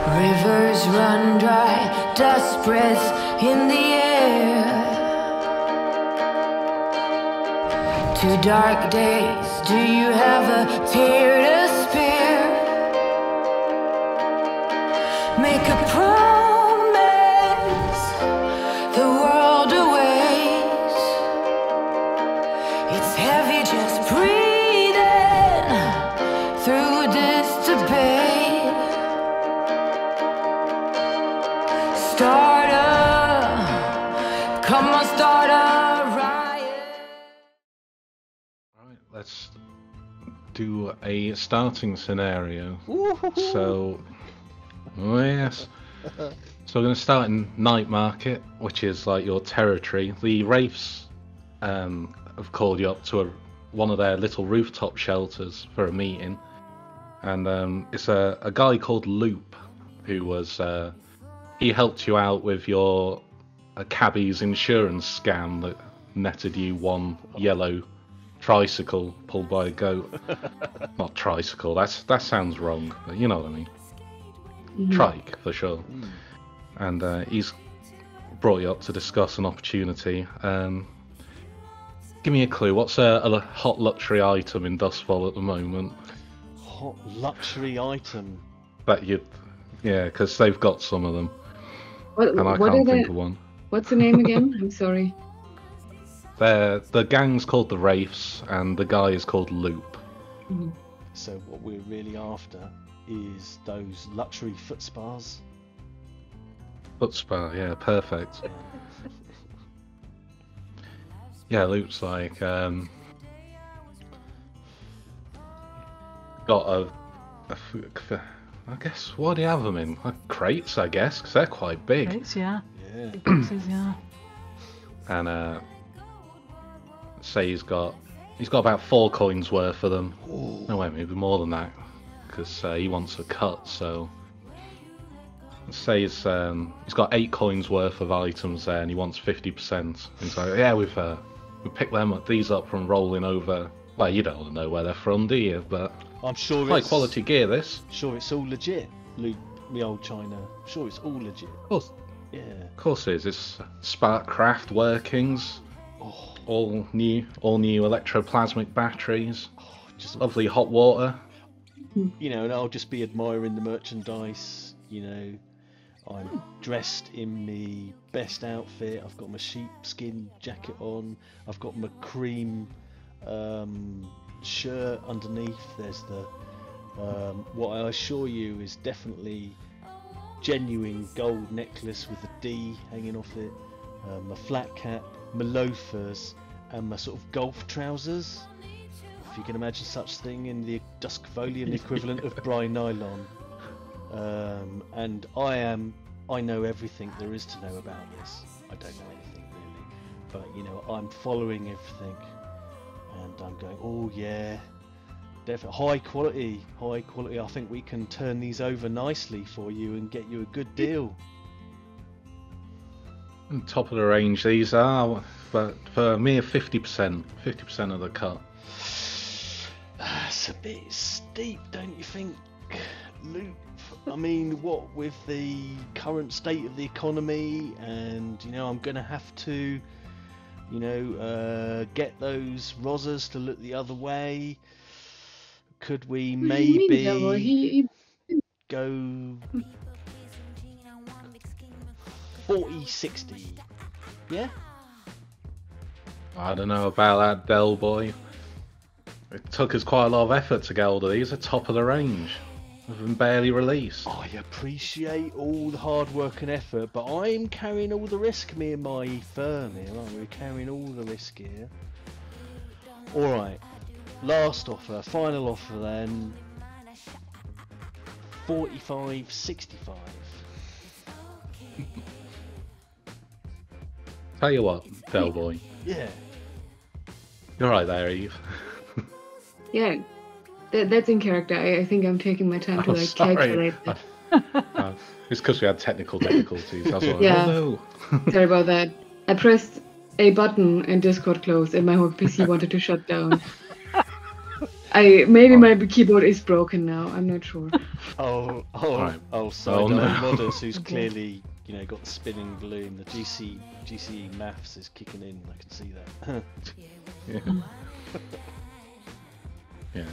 Rivers run dry, dust breaths in the air. 2 dark days, do you have a tear to spare? Make a promise, the world awaits. It's heavy just breathing through this debate. Start a, come on, start a riot. Right, let's do a starting scenario. So, oh yes. So we're going to start in Night Market, which is like your territory. The Wraiths have called you up to one of their little rooftop shelters for a meeting. And it's a guy called Loop who was... he helped you out with your cabbie's insurance scam that netted you 1 yellow tricycle pulled by a goat. Not tricycle, that sounds wrong, but you know what I mean. Trike, for sure. And he's brought you up to discuss an opportunity. Give me a clue, what's a hot luxury item in Dustfall at the moment? Hot luxury item? That you'd... Yeah, because they've got some of them. What And I can't think of one. What's the name again? I'm sorry. The gang's called the Wraiths, and the guy is called Loop. So what we're really after is those luxury foot spas. Foot Spa, yeah, perfect. Yeah, Loop's like, got I guess, what do you have them in? Like crates, I guess, because they're quite big. Crates, yeah. Yeah. Big boxes, yeah. And say he's got about 4 coins worth of them. Ooh. No, wait, maybe more than that, because he wants a cut. So say he's got 8 coins worth of items there, and he wants 50%. And so yeah, we picked these up from rolling over. Well, you don't know where they're from, do you? But I'm sure high it's quality gear. This. Sure, it's all legit. Luke, me old China. Sure, it's all legit. Of course. Yeah. Of course it is. It's Sparkcraft workings. Oh, All new electroplasmic batteries. just Lovely hot water. you know, and I'll just be admiring the merchandise. You know, I'm dressed in my best outfit. I've got my sheepskin jacket on. I've got my cream shirt underneath. There's the what I assure you is definitely genuine gold necklace with a D hanging off it. My flat cap, my loafers, and my sort of golf trousers. If you can imagine such thing in the Duskvolian equivalent of Bry Nylon. And I know everything there is to know about this. I don't know anything really, but you know, I'm following everything, and I'm going, oh yeah, definitely high quality. I think we can turn these over nicely for you and get you a good deal. Top of the range these are, but for a mere 50% of the cut. That's a bit steep, don't you think, Luke? I mean, what with the current state of the economy, and you know, I'm gonna have to, you know, get those Rozzers to look the other way. Could we maybe go 40-60? Yeah? I don't know about that, Del boy. It took us quite a lot of effort to get hold of these. They're top of the range. They've been barely released. I appreciate all the hard work and effort, but I'm carrying all the risk, me and my firm here, aren't we? We're carrying all the risk here. Alright, last offer, final offer then. 45-65. Tell you what, Del boy. Yeah. You're right there, Eve. Yeah, that's in character. I think I'm taking my time to I'm like sorry. calculate that. It's because we had technical difficulties. That's why. Yeah. Oh no. Sorry about that. I pressed a button and Discord closed, and my whole PC wanted to shut down. Maybe my keyboard is broken now. I'm not sure. Oh, Right. side no. modders who's clearly, got the spinning balloon. The GCE maths is kicking in. I can see that. Yeah. Yeah.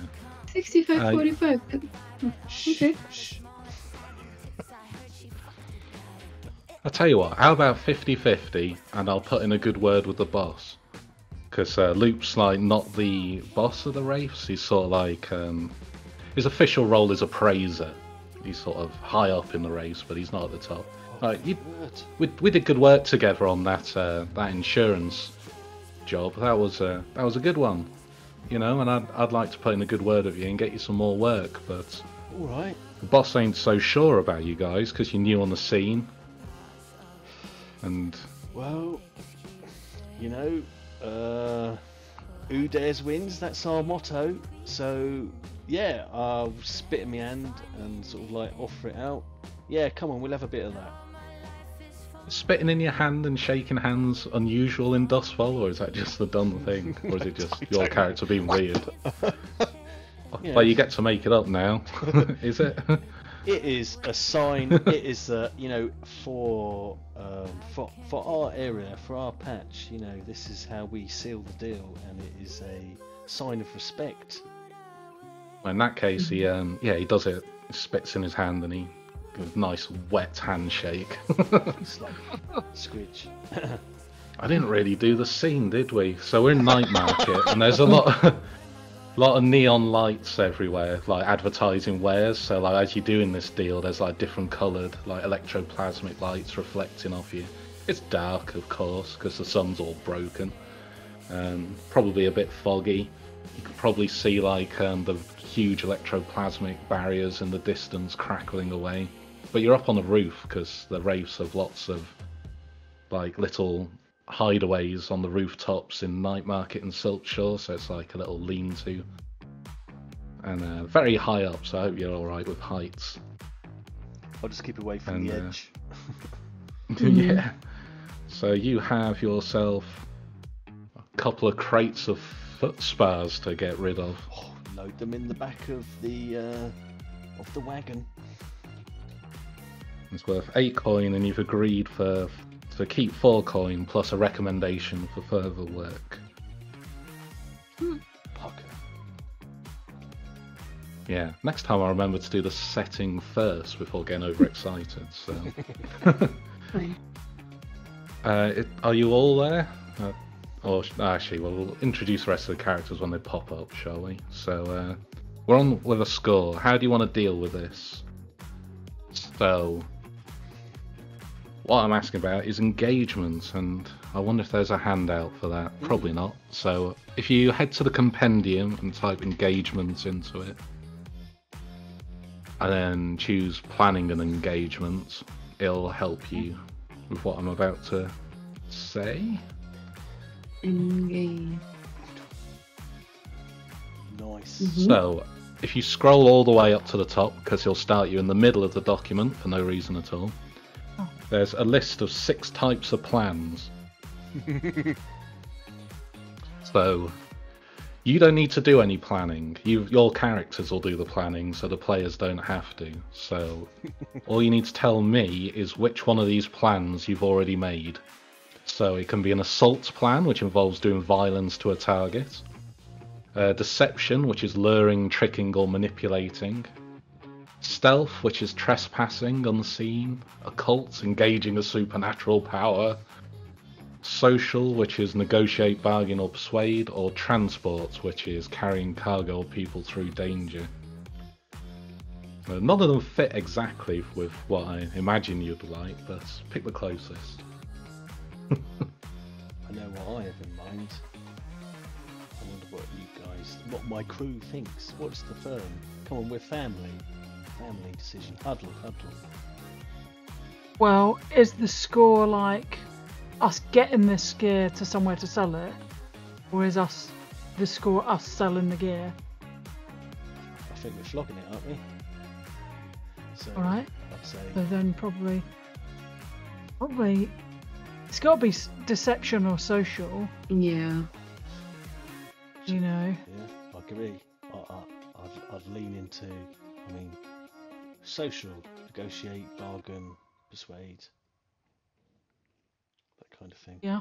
65-45. Okay. Shh. I'll tell you what, how about 50-50 and I'll put in a good word with the boss? Because Loop's like not the boss of the Wraiths, he's sort of like, his official role is appraiser. He's sort of high up in the Wraiths, but he's not at the top. Like, we did good work together on that insurance job. That was a good one, and I'd like to put in a good word of you and get you some more work, but All right. the boss ain't so sure about you guys because you're new on the scene. And Well, who dares wins, that's our motto. So, yeah, I'll spit in my hand and sort of like offer it out. Yeah, come on, we'll have a bit of that. spitting in your hand and shaking hands unusual in Dustfall, or is that just the done thing? Or is it just your character being weird? Yeah. Well, you get to make it up now. Is it? It is a sign. It is, for our area, for our patch. This is how we seal the deal, and it is a sign of respect. In that case, he does it. He spits in his hand, and he gives a nice wet handshake. It's like squidge. I didn't really do the scene, did we? So we're in Night Market, and there's a lot of neon lights everywhere, like advertising wares. So like as you're doing this deal, there's like different coloured, like electroplasmic lights reflecting off you. It's dark, of course, because the sun's all broken. Probably a bit foggy. You could probably see like the huge electroplasmic barriers in the distance crackling away. But you're up on the roof because the Wraiths have lots of like little hideaways on the rooftops in Night Market and Silkshore, so it's like a little lean-to. And very high up, so I hope you're alright with heights. I'll just keep away from the edge. Yeah. So you have yourself a couple of crates of foot spas to get rid of. Oh, load them in the back of the wagon. It's worth 8 coin, and you've agreed to keep 4 coin plus a recommendation for further work. Pucker. Yeah, next time I'll remember to do the setting first before getting overexcited. So, Fine. are you all there? Actually, we'll introduce the rest of the characters when they pop up, shall we? So, we're on with a score. How do you want to deal with this? So, what I'm asking about is engagement, and I wonder if there's a handout for that. Probably not. So if you head to the compendium and type engagement into it, and then choose planning and engagement, it'll help you with what I'm about to say. Engage. Nice. So if you scroll all the way up to the top, because he'll start you in the middle of the document for no reason at all, there's a list of 6 types of plans. So, you don't need to do any planning. Your characters will do the planning, so the players don't have to. So, all you need to tell me is which one of these plans you've already made. So, it can be an assault plan, which involves doing violence to a target. Deception, which is luring, tricking, or manipulating. Stealth, which is trespassing unseen. Occult, engaging a supernatural power. Social, which is negotiate, bargain, or persuade. Or transport, which is carrying cargo or people through danger. None of them fit exactly with what I imagine you'd like, but pick the closest. I know what I have in mind. I wonder what my crew thinks. What's the firm? Come on, we're family. Family decision. Huddle. Well, is the score like us getting this gear to somewhere to sell it? Or is the score us selling the gear? I think we're flogging it, aren't we? So, Alright. So then probably it's got to be deception or social. Yeah. You know. yeah, I agree. I'd lean into, I mean, social, negotiate, bargain, persuade, that kind of thing. Yeah.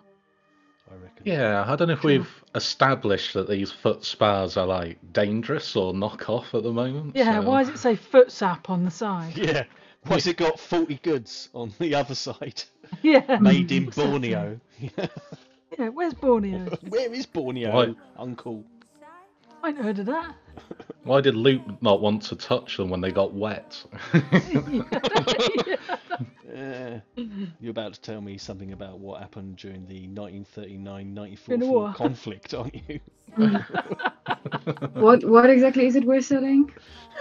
I reckon. Yeah, I don't know if we've established that these foot spas are like dangerous or knockoff at the moment. Yeah. So... Why does it say foot sap on the side? Yeah. Why's it got 40 goods on the other side? Yeah. Made in Exactly. Borneo. Yeah. Where's Borneo? Where is Borneo, Why- Uncle? I ain't heard of that. Why did Luke not want to touch them when they got wet? You're about to tell me something about what happened during the In the 1939-1944 war. conflict, aren't you? What exactly is it we're selling?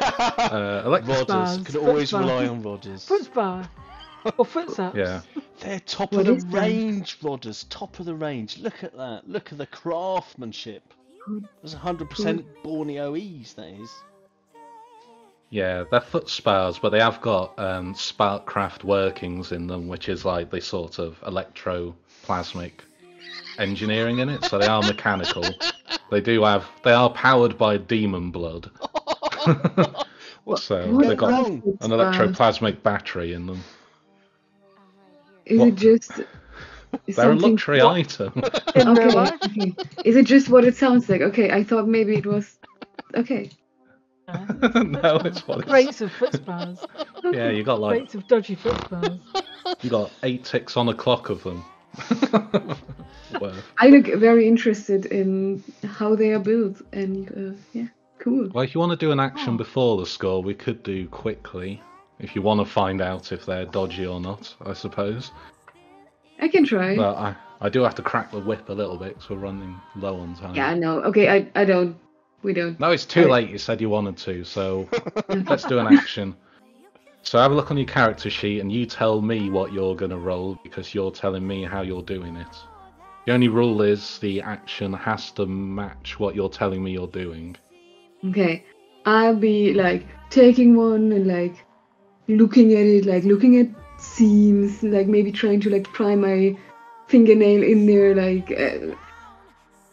Electric... Rodders. Spas, Can foot always spas. rely on Rodders. Foot spa or foot saps. Yeah. They're top What of is the that? range, Rodders. Top of the range. Look at that. Look at the craftsmanship. That's 100% Borneo-ese, that is. Yeah, they're foot spas, but they have got Sparkcraft workings in them, which is like the sort of electroplasmic engineering in it. So they are mechanical. They are powered by demon blood. So What they've got are wrong? foot an spas? electroplasmic battery in them. Is What? it just They're a something? luxury item. In real Okay, life. okay. Is it just what it sounds like? Okay, I thought maybe it was. Okay. No, it's what it's... Rates of foot spas. Yeah, you got like Rates of dodgy foot spas. you got 8 ticks on a clock of them. Worth. I look very interested in how they are built, and yeah, cool. Well, if you want to do an action Oh. before the score, we could do quickly. If you want to find out if they're dodgy or not, I suppose. I can try. But I do have to crack the whip a little bit because we're running low on time. Yeah, no. Okay, I don't. We don't. No, it's too I- late. You said you wanted to, so let's do an action. So have a look on your character sheet and you tell me what you're going to roll because you're telling me how you're doing it. The only rule is the action has to match what you're telling me you're doing. Okay, I'll be like taking one and like looking at it, like looking at seams, like maybe trying to like pry my fingernail in there, like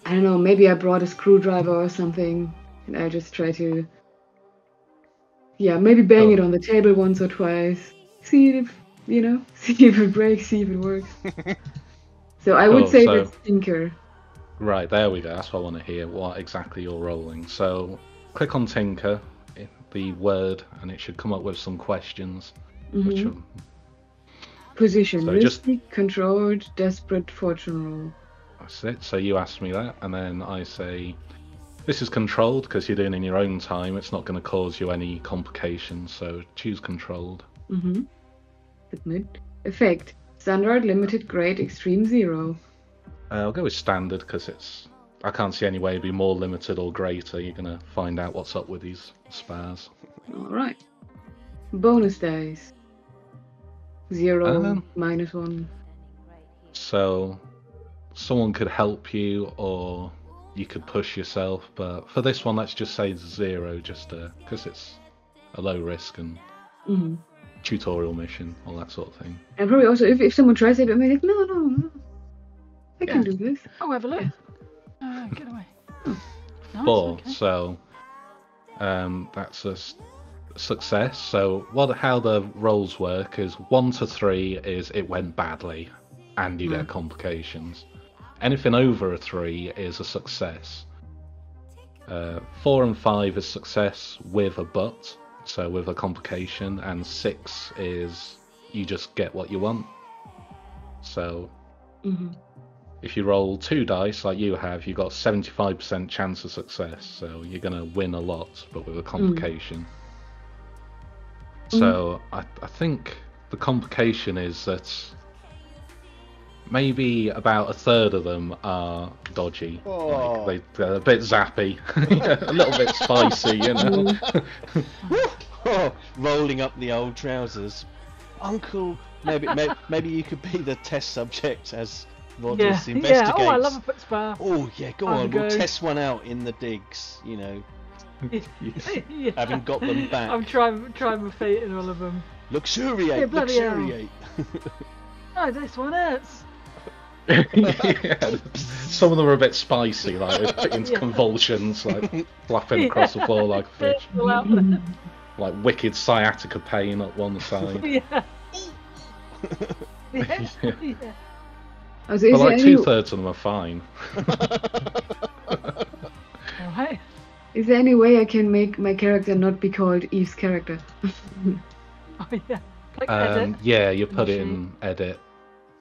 I don't know, maybe I brought a screwdriver or something, and I just try to, yeah, maybe bang it on the table once or twice, see if see if it breaks, see if it works. So I would Cool, say so- that's Tinker. Right, there we go. That's what I want to hear, what exactly you're rolling. So click on Tinker, the word, and it should come up with some questions. Which Mhm. are, Position, So just- risky, controlled, desperate, fortune roll. that's it. So you ask me that, and then I say, this is controlled because you're doing it in your own time. It's not going to cause you any complications, so choose controlled. Mm-hmm. Submit. Effect. Standard, limited, great, extreme, 0. I'll go with standard because I can't see any way it'd be more limited or greater. You're going to find out what's up with these spas. Alright. Bonus dice. 0, Um, -1. So someone could help you or you could push yourself, but for this one let's just say 0 just because it's a low risk and Mm-hmm. tutorial mission, all that sort of thing. And probably also, if someone tries it, I mean, like, no. I can do this. Oh, have a look. Get away. Nice, 4, okay. so that's a success. So how the rolls work is 1 to 3 is it went badly and you get complications. Anything over a 3 is a success. 4 and 5 is success with a but, so with a complication, and 6 is you just get what you want. So Mm-hmm. if you roll 2 dice like you have, you've got 75% chance of success, so you're going to win a lot, but with a complication. So I think the complication is that maybe about a third of them are dodgy. Oh. Like they're a bit zappy, a little bit spicy, you know. Oh, rolling up the old trousers. Uncle, maybe you could be the test subject as Rodders investigates. Yeah. Oh, I love a foot spa. Oh, yeah, go Have a on, we'll go. test one out in the digs, Yeah. having got them back. I'm trying my fate in all of them. Luxuriate, bloody hell. luxuriate. Oh, this one hurts. Yeah, some of them are a bit spicy, like they put into convulsions, like flapping across the floor like a fish. All out there. Like wicked sciatica pain at one side. Yeah. Yeah. Yeah. Oh, so is But there like any, 2/3 of them are fine. Alright. is there any way I can make my character not be called Eve's character? Oh, yeah. Click edit. Yeah, you put it Machine. in edit,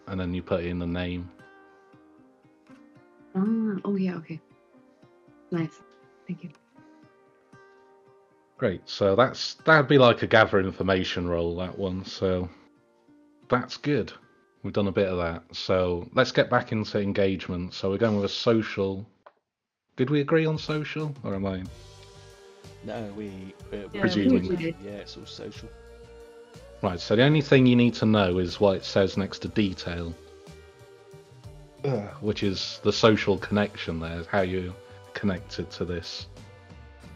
and then you put in the name. Oh yeah, okay. Nice. Thank you. Great. So that'd be like a gather information role, that one. So that's good. We've done a bit of that. So let's get back into engagement. So we're going with a social. Did we agree on social, or am I? No, Yeah, Presuming. we did. yeah, it's all social. Right. So the only thing you need to know is what it says next to detail, which is the social connection. There, how you connected to this.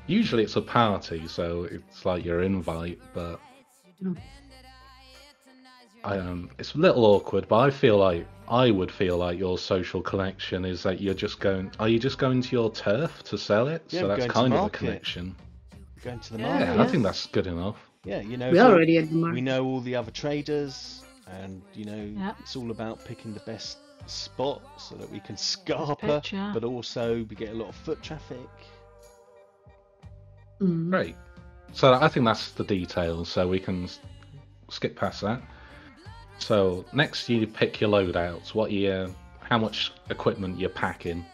Usually it's a party, so it's like your invite, but it's a little awkward. But I would feel like your social connection is that you're just going. Are you just going to your turf to sell it? Yeah, So we're that's going to kind of a market. connection. Going to the Yeah, market. Yeah, I think that's good enough. Yeah, you know, We're so already at the mark. we know all the other traders, and you know, Yeah. it's all about picking the best spot so that we can scarper, picture. but also we get a lot of foot traffic. Mm. Great. So I think that's the details. So we can skip past that. So next you pick your loadouts. How much equipment you're packing.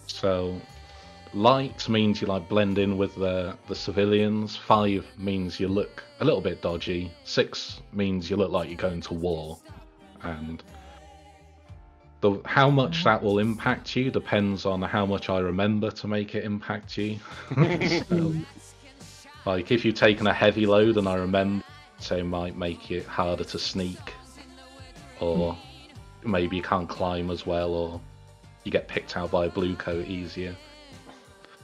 So light means you like blend in with the civilians. 5 means you look a little bit dodgy. 6 means you look like you're going to war. And how much that will impact you depends on how much I remember to make it impact you. So, like if you've taken a heavy load and I remember, so it might make it harder to sneak, or maybe you can't climb as well, or you get picked out by a blue coat easier.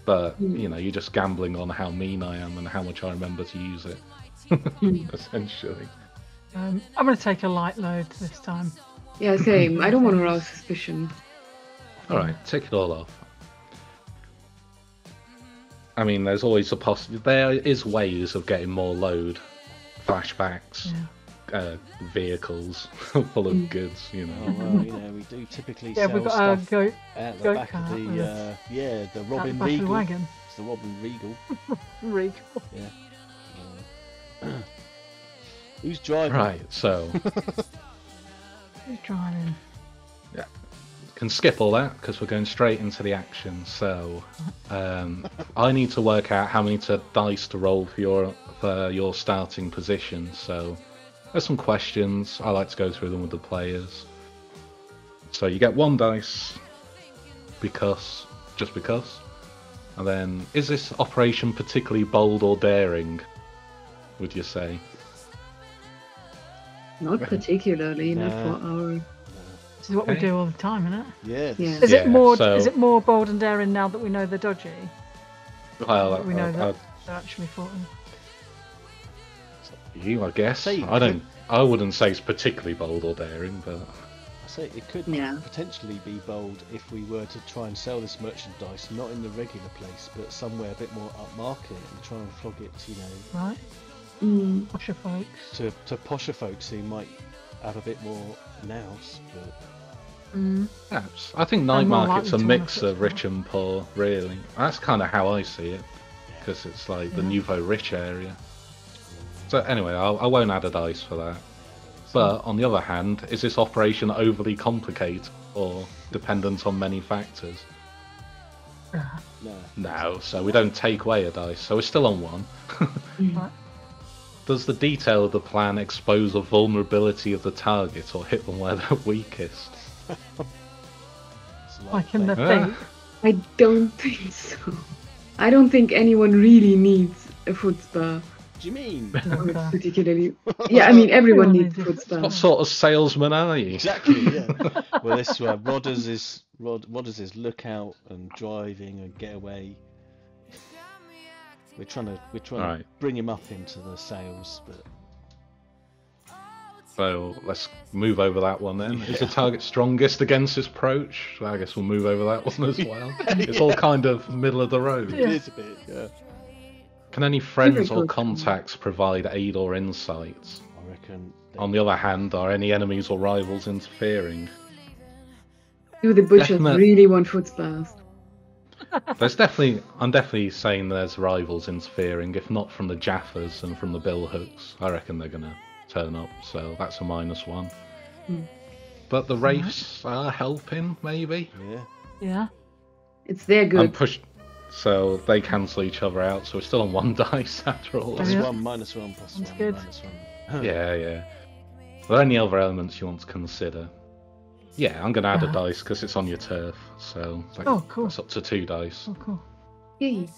But you know, you're just gambling on how mean I am and how much I remember to use it. Essentially. I'm going to take a light load this time. Yeah, same. I don't want to arouse suspicion. All right, take it all off. I mean, there's always a there is ways of getting more load. Flashbacks, vehicles full of goods, you know. Oh, well, you know, we do typically Yeah, sell we've got our stuff goat at the goat back of cart the with the at Robin the back of the Regal. wagon. It's the Robin Regal. Regal. Yeah. Who's driving? Right, so Who's driving? can skip all that because we're going straight into the action. So I need to work out how many dice to roll for your starting position. So there's some questions. I like to go through them with the players. So you get 1 dice just because. And then, is this operation particularly bold or daring, would you say? Not particularly, not Nah. for our. This is what we Okay. do all the time, isn't it? Yeah. Yeah. Is it more? so- Is it more bold and daring now that we know they're dodgy? Well, We know that they're actually foughten. you, I guess. Say I wouldn't say it's particularly bold or daring, but I say it could Yeah. potentially be bold if we were to try and sell this merchandise not in the regular place, but somewhere a bit more upmarket and try and flog it, you know, Right? Mm. Posher folks. to posher folks who might have a bit more nous. But Mm. perhaps. I think night I'm more market's a likely to mix wanna of put rich and poor, really. That's kind of how I see it, because it's like the Yeah. nouveau rich area. So anyway, I won't add a dice for that. But on the other hand, is this operation overly complicated or dependent on many factors? no. No, so we don't take away a dice, so we're still on 1. Right. Does the detail of the plan expose a vulnerability of the target or hit them where they're weakest? It's Like in the Ah. feet. I don't think so. I don't think anyone really needs a foot spa. Do you mean? Okay. Particularly. Yeah, I mean, everyone Everyone needs needs foot a spa. What sort of salesman are you? Exactly, yeah. Well, this Rodders is lookout and driving and getaway. We're trying to Right. bring him up into the sales, but So let's move over that one then. Is the target strongest against this approach? I guess we'll move over that one as well. It's all kind of middle of the road. It is a bit, yeah. Can any friends or contacts provide aid or insights? I reckon. On the other hand, are any enemies or rivals interfering? Do the butchers really want foot spas? I'm definitely saying there's rivals interfering, if not from the Jaffers and from the Billhooks. I reckon they're going to turn up, so that's a -1. But the Wraiths are helping, maybe? Yeah. It's their good. I'm pushed, so they cancel each other out, so we're still on 1 dice after all. +1, -1, +1, That's good. -1. Yeah. Are there any other elements you want to consider? Yeah, I'm going to add a dice because it's on your turf, so cool. that's up to 2 dice. Oh, cool. Yay.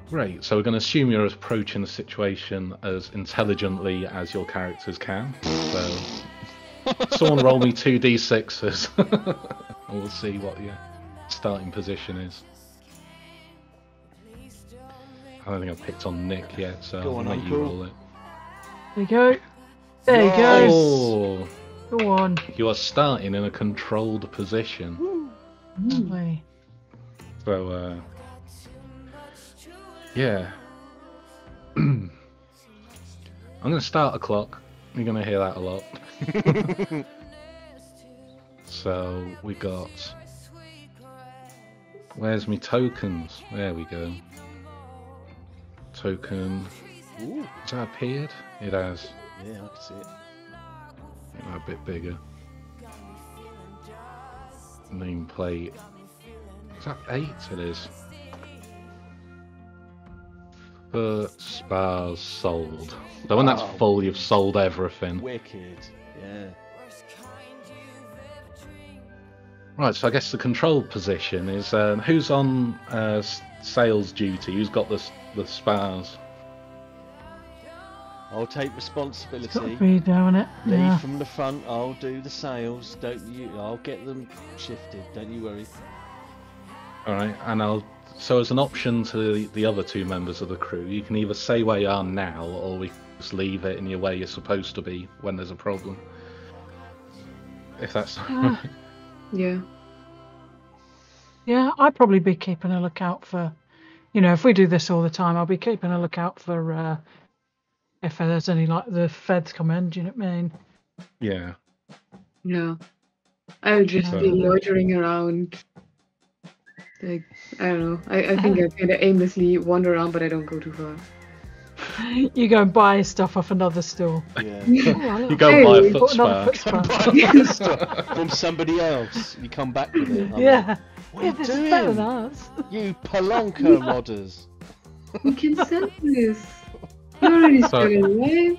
Great, so we're going to assume you're approaching the situation as intelligently as your characters can. So, someone roll me 2d6s, and we'll see what your starting position is. I don't think I've picked on Nick yet, so I'll make you roll it. There you go. There you go. Oh, Go on. you are starting in a controlled position. Lovely. So, yeah. I'm going to start a clock. You're going to hear that a lot. So, we got... Where's me tokens? There we go. Token... Ooh. Has that appeared? It has. Yeah, I can see it. A bit bigger. Nameplate. Is that 8? It is. Foot Spas sold. So when that's full, you've sold everything. Wicked. Yeah. Right, so I guess the control position is who's on sales duty? Who's got the spas? I'll take Got responsibility. to be doing it. Lead Yeah. from the front. I'll do the sales. Don't you? I'll get them shifted. Don't you worry. All right, and so as an option to the other 2 members of the crew, you can either say where you are now, or we can just leave it and you're where you're supposed to be when there's a problem. If that's right. Yeah. Yeah, I'd probably be keeping a lookout for, if we do this all the time, I'll be keeping a lookout for if there's any, like, the feds come in, do you know what I mean? Yeah. No. I'll just be loitering around. Like, I don't know. I think I kind of aimlessly wander around, but I don't go too far. You go and buy stuff off another store. Yeah. You go buy a foot Another spa. foot spa. From somebody else. You come back with it. Yeah. What Yeah, are this you is better doing? than ours. You Polanco modders. You can sell this. You're already selling, right?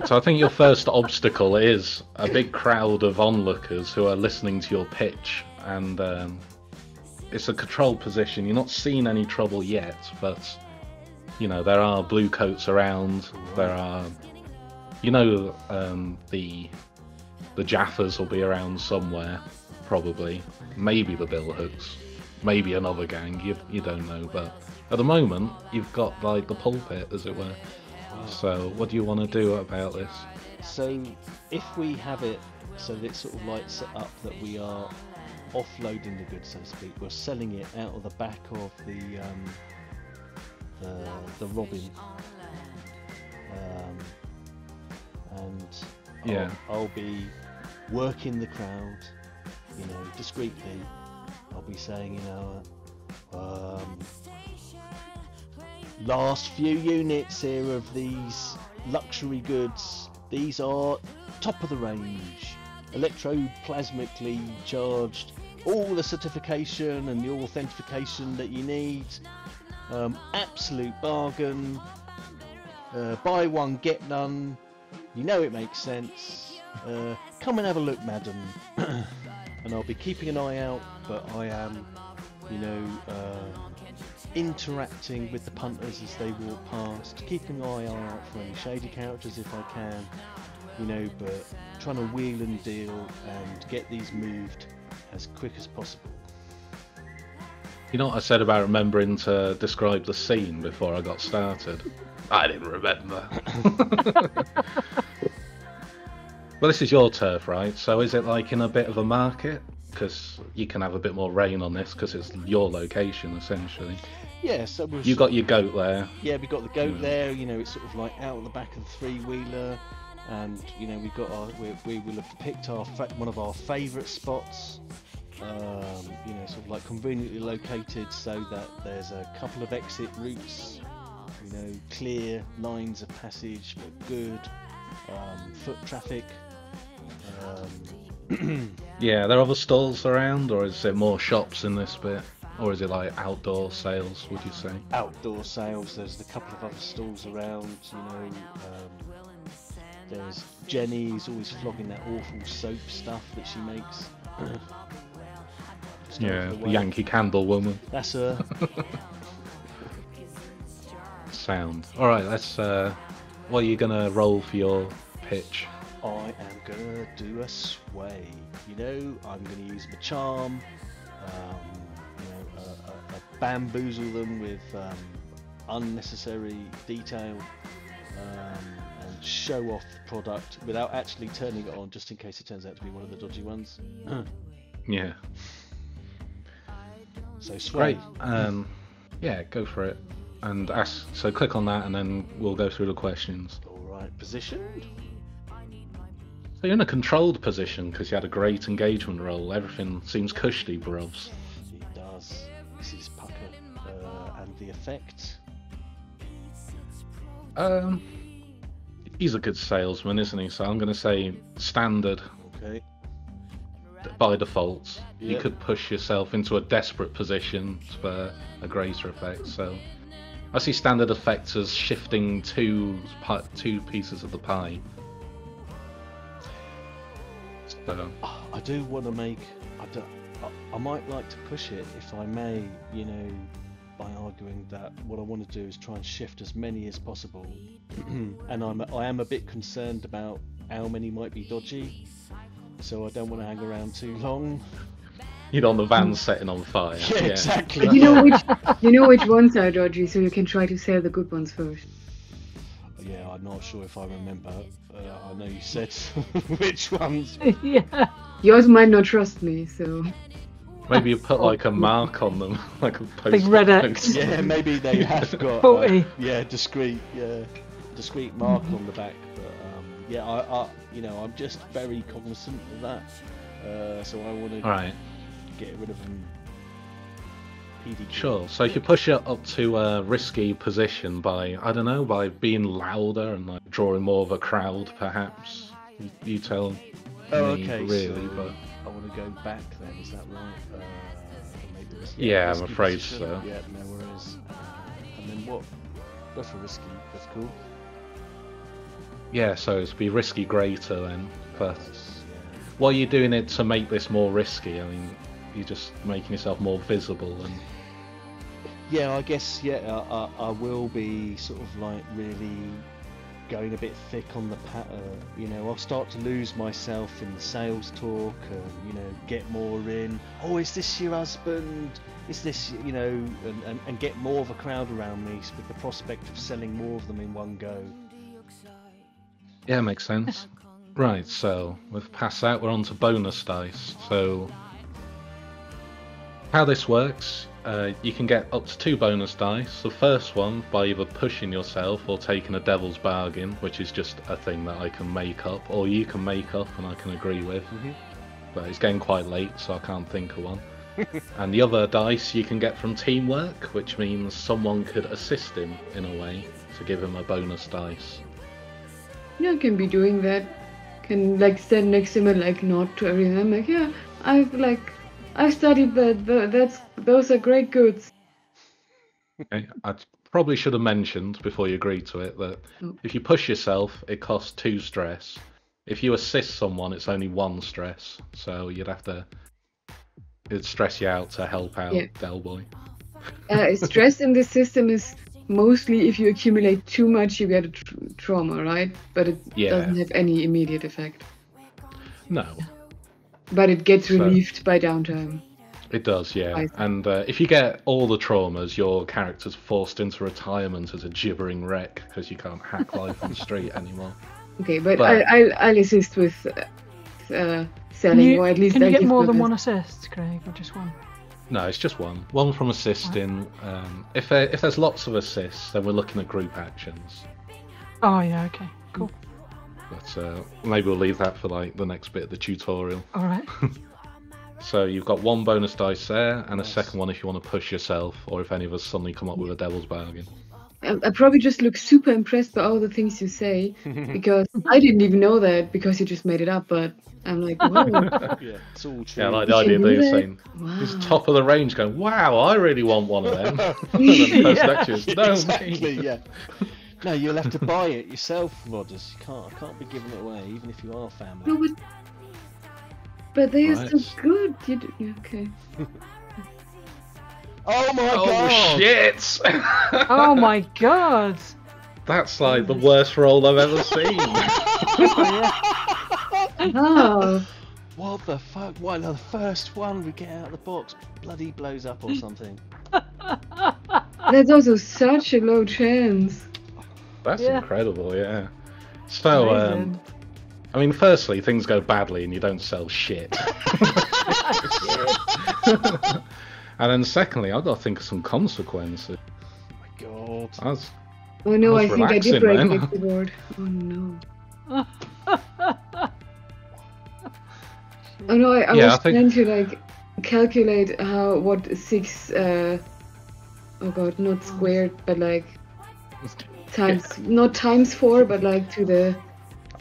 So I think your first obstacle is a big crowd of onlookers who are listening to your pitch, and it's a controlled position. You're not seeing any trouble yet, but there are blue coats around. There are, the Jaffers will be around somewhere, probably. Maybe the Billhooks, maybe another gang. You don't know, but at the moment you've got like the pulpit, as it were. So what do you want to do about this? So if we have it so that it's sort of like set up that we are offloading the goods, so to speak, we're selling it out of the back of the Robin, and Yeah. I'll be working the crowd, discreetly. I'll be saying, last few units here of these luxury goods. These are top of the range, electroplasmically charged, all the certification and the authentication that you need. Absolute bargain. Buy one, get none. It makes sense. Come and have a look, madam. And I'll be keeping an eye out, but I am, interacting with the punters as they walk past, keeping an eye out for any shady characters if I can, but trying to wheel and deal and get these moved as quick as possible. You know what I said about remembering to describe the scene before I got started? I didn't remember. Well, this is your turf, right? So is it like in a bit of a market? Because you can have a bit more rain on this because it's your location, essentially. Yeah, so You got your goat there. Yeah, we got the goat there. You know, it's sort of like out at the back of the three-wheeler, and you know, we will have picked one of our favourite spots. You know, sort of like conveniently located so that there's a couple of exit routes. You know, clear lines of passage, but good foot traffic. Yeah, there are other stalls around, or is it more shops in this bit? Or is it like outdoor sales, would you say? Outdoor sales, there's a couple of other stalls around, you know. There's Jenny's always flogging that awful soap stuff that she makes. Yeah, the Yankee Candle woman. That's her. Sound. Alright, let's, what are you gonna roll for your pitch? I am gonna do a sway. You know, I'm gonna use my charm. You know, bamboozle them with unnecessary detail, and show off the product without actually turning it on, just in case it turns out to be one of the dodgy ones. Yeah. So sway. Great. Yeah, go for it. And ask. So click on that, and then we'll go through the questions. All right, positioned. So you're in a controlled position because you had a great engagement roll. Everything seems cushy, bruvs. It does. This is pucker. And the effect. He's a good salesman, isn't he? So I'm going to say standard. Okay. By default. You Yep. could push yourself into a desperate position for a greater effect. So I see standard effects as shifting two pieces of the pie. So I do want to make. I might like to push it, if I may. You know, by arguing that what I want to do is try and shift as many as possible, and I am a bit concerned about how many might be dodgy, so I don't want to hang around too long. you know, the van's setting on fire. Yeah, exactly. But you know which ones are dodgy, so you can try to sell the good ones first. Yeah, I'm not sure if I remember. I know you said which ones. Yeah. Yours might not trust me, so. Maybe you put like a mark on them, like a post. Big red X. Yeah, maybe they have got 40. discreet mark on the back. But yeah, I you know, I'm just very cognizant of that. So I want to Alright, get rid of them. PDQ. sure. So if you push it up to a risky position by, I don't know, by being louder and like drawing more of a crowd, perhaps. You tell me, Okay, really, so but I want to go back then, is that right? Maybe this, Yeah, I'm risky afraid position. so. Yeah, no worries. And then what? Go for risky, that's cool. yeah, so it's be risky greater then. But Nice, yeah. what are you doing it to make this more risky? I mean, you're just making yourself more visible and. Yeah, I guess, yeah, I will be sort of like really going a bit thick on the patter. You know, I'll start to lose myself in the sales talk and, you know, get more in. Oh, is this your husband? Is this, you know, and get more of a crowd around me with the prospect of selling more of them in one go. Yeah, makes sense. Right, so we've passed that, we're on to bonus dice. So how this works, you can get up to 2 bonus dice. The first one by either pushing yourself or taking a devil's bargain, which is just a thing that I can make up, or you can make up and I can agree with. But it's getting quite late, so I can't think of one. And the other dice you can get from teamwork, which means someone could assist him in a way to give him a bonus dice. Yeah, I can be doing that. Can like stand next to him and like nod to everything. I'm like, yeah, I've studied that. Those are great goods. Okay. I probably should have mentioned before you agreed to it that if you push yourself, it costs 2 stress. If you assist someone, it's only 1 stress. So it'd stress you out to help out Del Boy. Stress in this system is mostly if you accumulate too much, you get a trauma, right? But it doesn't have any immediate effect. No. But it gets relieved by downtime. It does, yeah. And if you get all the traumas, your character's forced into retirement as a gibbering wreck because you can't hack life on the street anymore. Okay, but But- I'll assist with selling, or at least can you I'll get give more my than best. one assist, Craig, or just one? No, it's just one. One from assisting. If there's lots of assists, then we're looking at group actions. Oh yeah, okay, cool. But maybe we'll leave that for like the next bit of the tutorial. All right. So you've got one bonus dice there, and Nice. a second one if you want to push yourself, or if any of us suddenly come up with a devil's bargain. I probably just look super impressed by all the things you say, because I didn't even know that, because you just made it up, but I'm like, wow. Yeah, it's all true. Yeah, I like the You idea can that do you're that? saying, Wow. it's top of the range going, wow, I really want one of them. And then post next year, no, Exactly, me. yeah. No, you'll have to buy it yourself, Rodders. I can't be giving it away, even if you are family. No, but they are Right. so good. Yeah, okay. Oh my Oh god! shit! Oh my god. That's like the worst roll I've ever seen. Oh, What the fuck? Why the first one we get out of the box bloody blows up or something? that's also such a low chance. That's Yeah. incredible, yeah. So, Amazing. I mean, firstly, things go badly and you don't sell shit. And then secondly, I've got to think of some consequences. Oh my god. Oh no, That's I think I did break relaxing, the keyboard. Oh no. Oh no, I Yeah, was I think- trying to like calculate what 6 oh god, not squared, but like times, not times 4, but like to the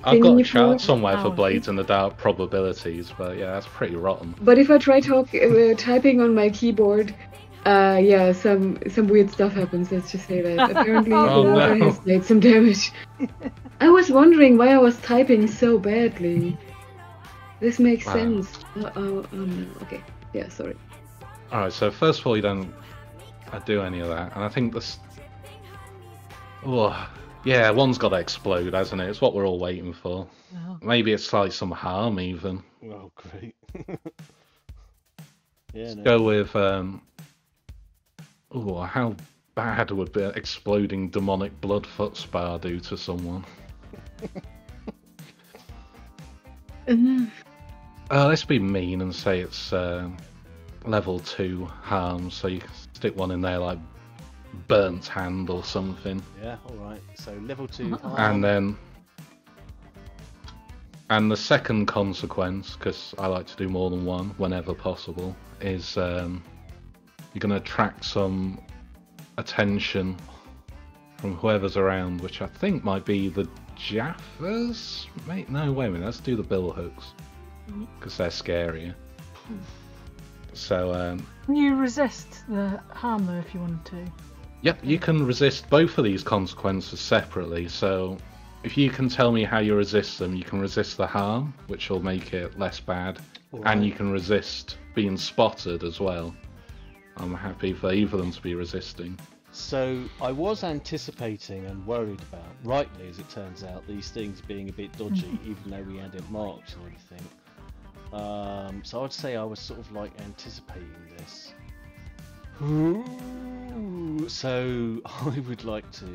I've got a thingy chart for- somewhere for Oh. Blades in the Dark probabilities, but yeah, that's pretty rotten. But if I try typing on my keyboard, yeah, some weird stuff happens. Let's just say that. Apparently, Oh, the water no. has made some damage. I was wondering why I was typing so badly. This makes Wow. sense. No. Okay. Yeah, sorry. Alright, so first of all, you don't do any of that, and I think this. Oh, yeah, one's got to explode, hasn't it? It's what we're all waiting for. Well, Maybe it's like some harm, even. Oh great. Yeah, no. Go with. Oh, how bad would the exploding demonic blood foot spa do to someone? Let's be mean and say it's level 2 harm, so you can stick one in there like burnt hand or something. Yeah, alright. So level 2 And the second consequence, because I like to do more than one whenever possible, is you're going to attract some attention from whoever's around, which I think might be the Jaffers? No, wait a minute, let's do the bill hooks, because they're scarier. So, can you resist the harm though if you wanted to? yep, you can resist both of these consequences separately, so if you can tell me how you resist them, you can resist the harm, which will make it less bad, and you can resist being spotted as well. I'm happy for either of them to be resisting. So I was anticipating and worried about, rightly as it turns out, these things being a bit dodgy, even though we had it marked and everything. So I'd say I was sort of like anticipating this. So I would like to,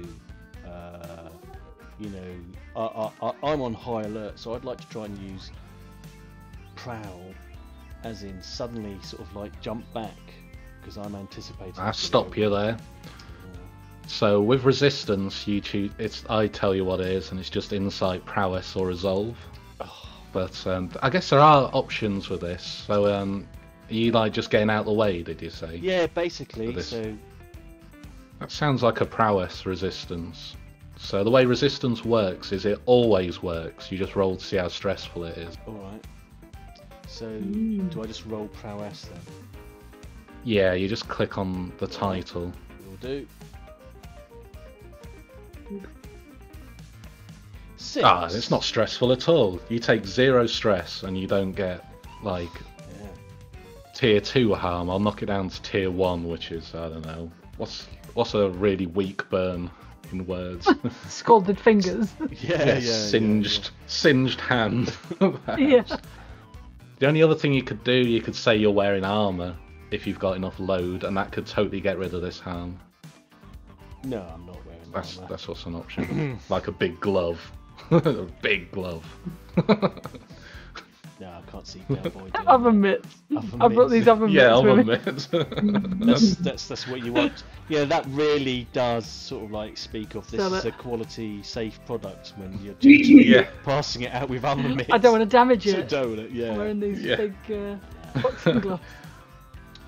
you know, I'm on high alert, so I'd like to try and use prowl, as in suddenly sort of like jump back, because I'm anticipating. I'll stop you there. So with resistance, you choose. I tell you what it is, and it's just insight, prowess, or resolve. But I guess there are options with this. So are you like just getting out of the way? Did you say? Yeah, basically. this. So That sounds like a prowess resistance. So the way resistance works is it always works. You just roll to see how stressful it is. all right. So do I just roll prowess then? Yeah, you just click on the title. Will do. 6. It's not stressful at all. You take 0 stress and you don't get like Yeah. tier 2 harm. I'll knock it down to tier 1, which is, I don't know, what's a really weak burn in words? Scalded fingers. Yeah, Singed hand. Yeah. The only other thing you could do, you could say you're wearing armor if you've got enough load, and that could totally get rid of this harm. No, I'm not wearing armor. That's what's an option. Like a big glove. Big glove. No, I can't see cowboy doing Other that. mitts. Other I've got mitts. these other mitts. Yeah, I'll with me. admit. That's what you want. Yeah, that really does sort of like speak of this Sell is it. a quality, safe product when you're gently Yeah. passing it out with other mitts. I don't want to damage So it. don't it? Yeah. I'm wearing these Yeah. big boxing gloves.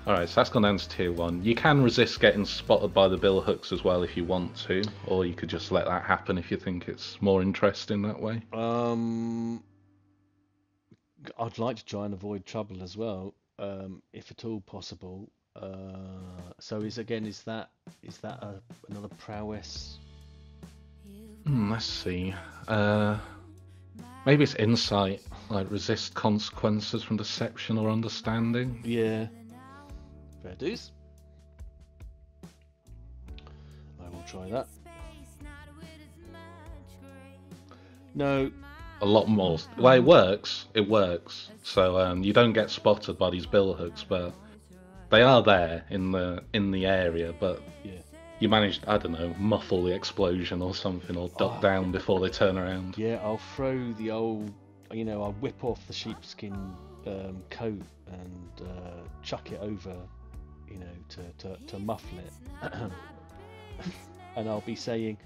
Alright, so that's gone down to tier 1. You can resist getting spotted by the bill hooks as well if you want to, or you could just let that happen if you think it's more interesting that way. I'd like to try and avoid trouble as well, if at all possible. So is that another prowess? Let's see. Maybe it's insight, like resist consequences from deception or understanding. Yeah. Fair dues. I will try that. No. A lot more. Well, it works. So you don't get spotted by these bill hooks, but they are there in the area. But Yeah. you managed, I don't know, muffle the explosion or something, or duck down before they turn around. Yeah, I'll throw the old, I'll whip off the sheepskin coat and chuck it over, to muffle it. And I'll be saying,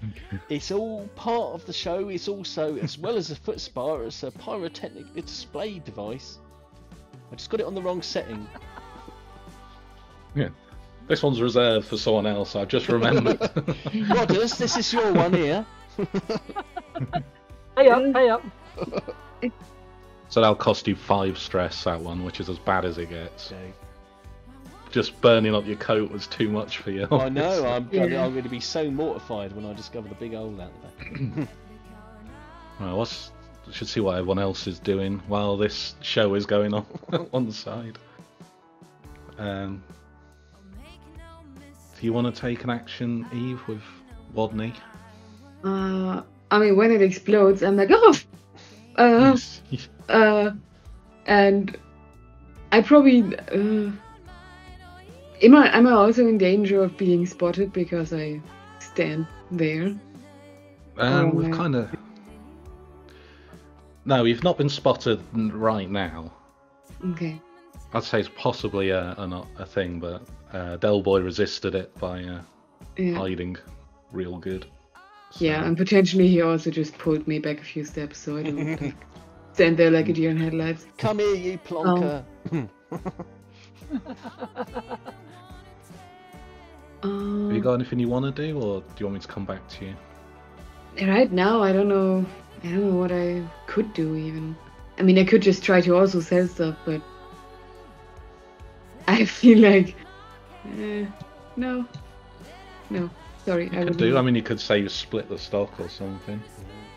it's all part of the show. It's also, as well as a foot spa, it's a pyrotechnic display device. I just got it on the wrong setting. Yeah. This one's reserved for someone else. I've just remembered. Rodders, this is your one here. Hey up. So that'll cost you 5 stress, that one, which is as bad as it gets. Okay. Just burning up your coat was too much for you. I know, I'm Yeah. going to be so mortified when I discover the big hole out there. Right, should see what everyone else is doing while this show is going on on the side. Do you want to take an action, Eve, with Rodney? I mean, when it explodes, I'm like, oh! And I probably... am I also in danger of being spotted because I stand there? We've kind of... No, you've not been spotted right now. Okay. I'd say it's possibly a thing, but Del Boy resisted it by Yeah. hiding real good. So- Yeah, and potentially he also just pulled me back a few steps, so I don't like, stand there like a deer in headlights. Come here, you plonker. Have you got anything you want to do, or do you want me to come back to you? Right now, I don't know what I could do even. I mean, I could just try to also sell stuff, but I feel like no, sorry. You could do. I mean, you could say you split the stock or something.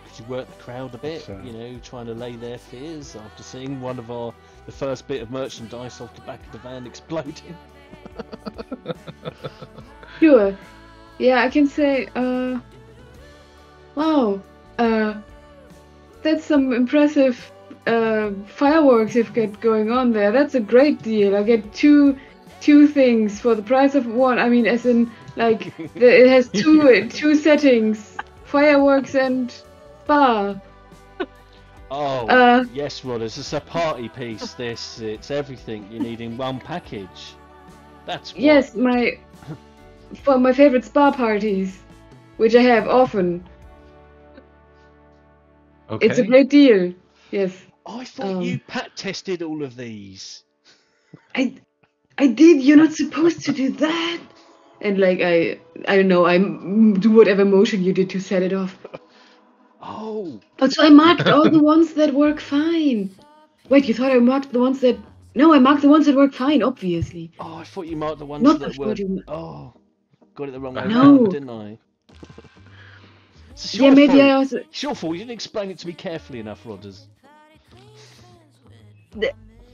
Could you work the crowd a bit, So- trying to lay their fears after seeing the first bit of merchandise off the back of the van exploding? Sure. Yeah, I can say, wow, that's some impressive fireworks you've got going on there. That's a great deal. I get two things for the price of one. I mean, as in, like, it has two settings, fireworks and spa. Oh, yes, Rodders, it's a party piece, this. It's everything you need in one package. That's what... Yes, for my favorite spa parties, which I have often. Okay. It's a great deal. Yes. I thought you pat-tested all of these. I did. You're not supposed to do that. And like I don't know. I do whatever motion you did to set it off. Oh. But so I marked all the ones that work fine. Wait, you thought I marked the ones that? No, I marked the ones that work fine. Obviously. Oh, I thought you marked the ones Not that the were... fraudulent. Oh, got it the wrong way No. around, didn't I? It's Yeah, your maybe fault. I also. It's your fault. You didn't explain it to me carefully enough, Rodders.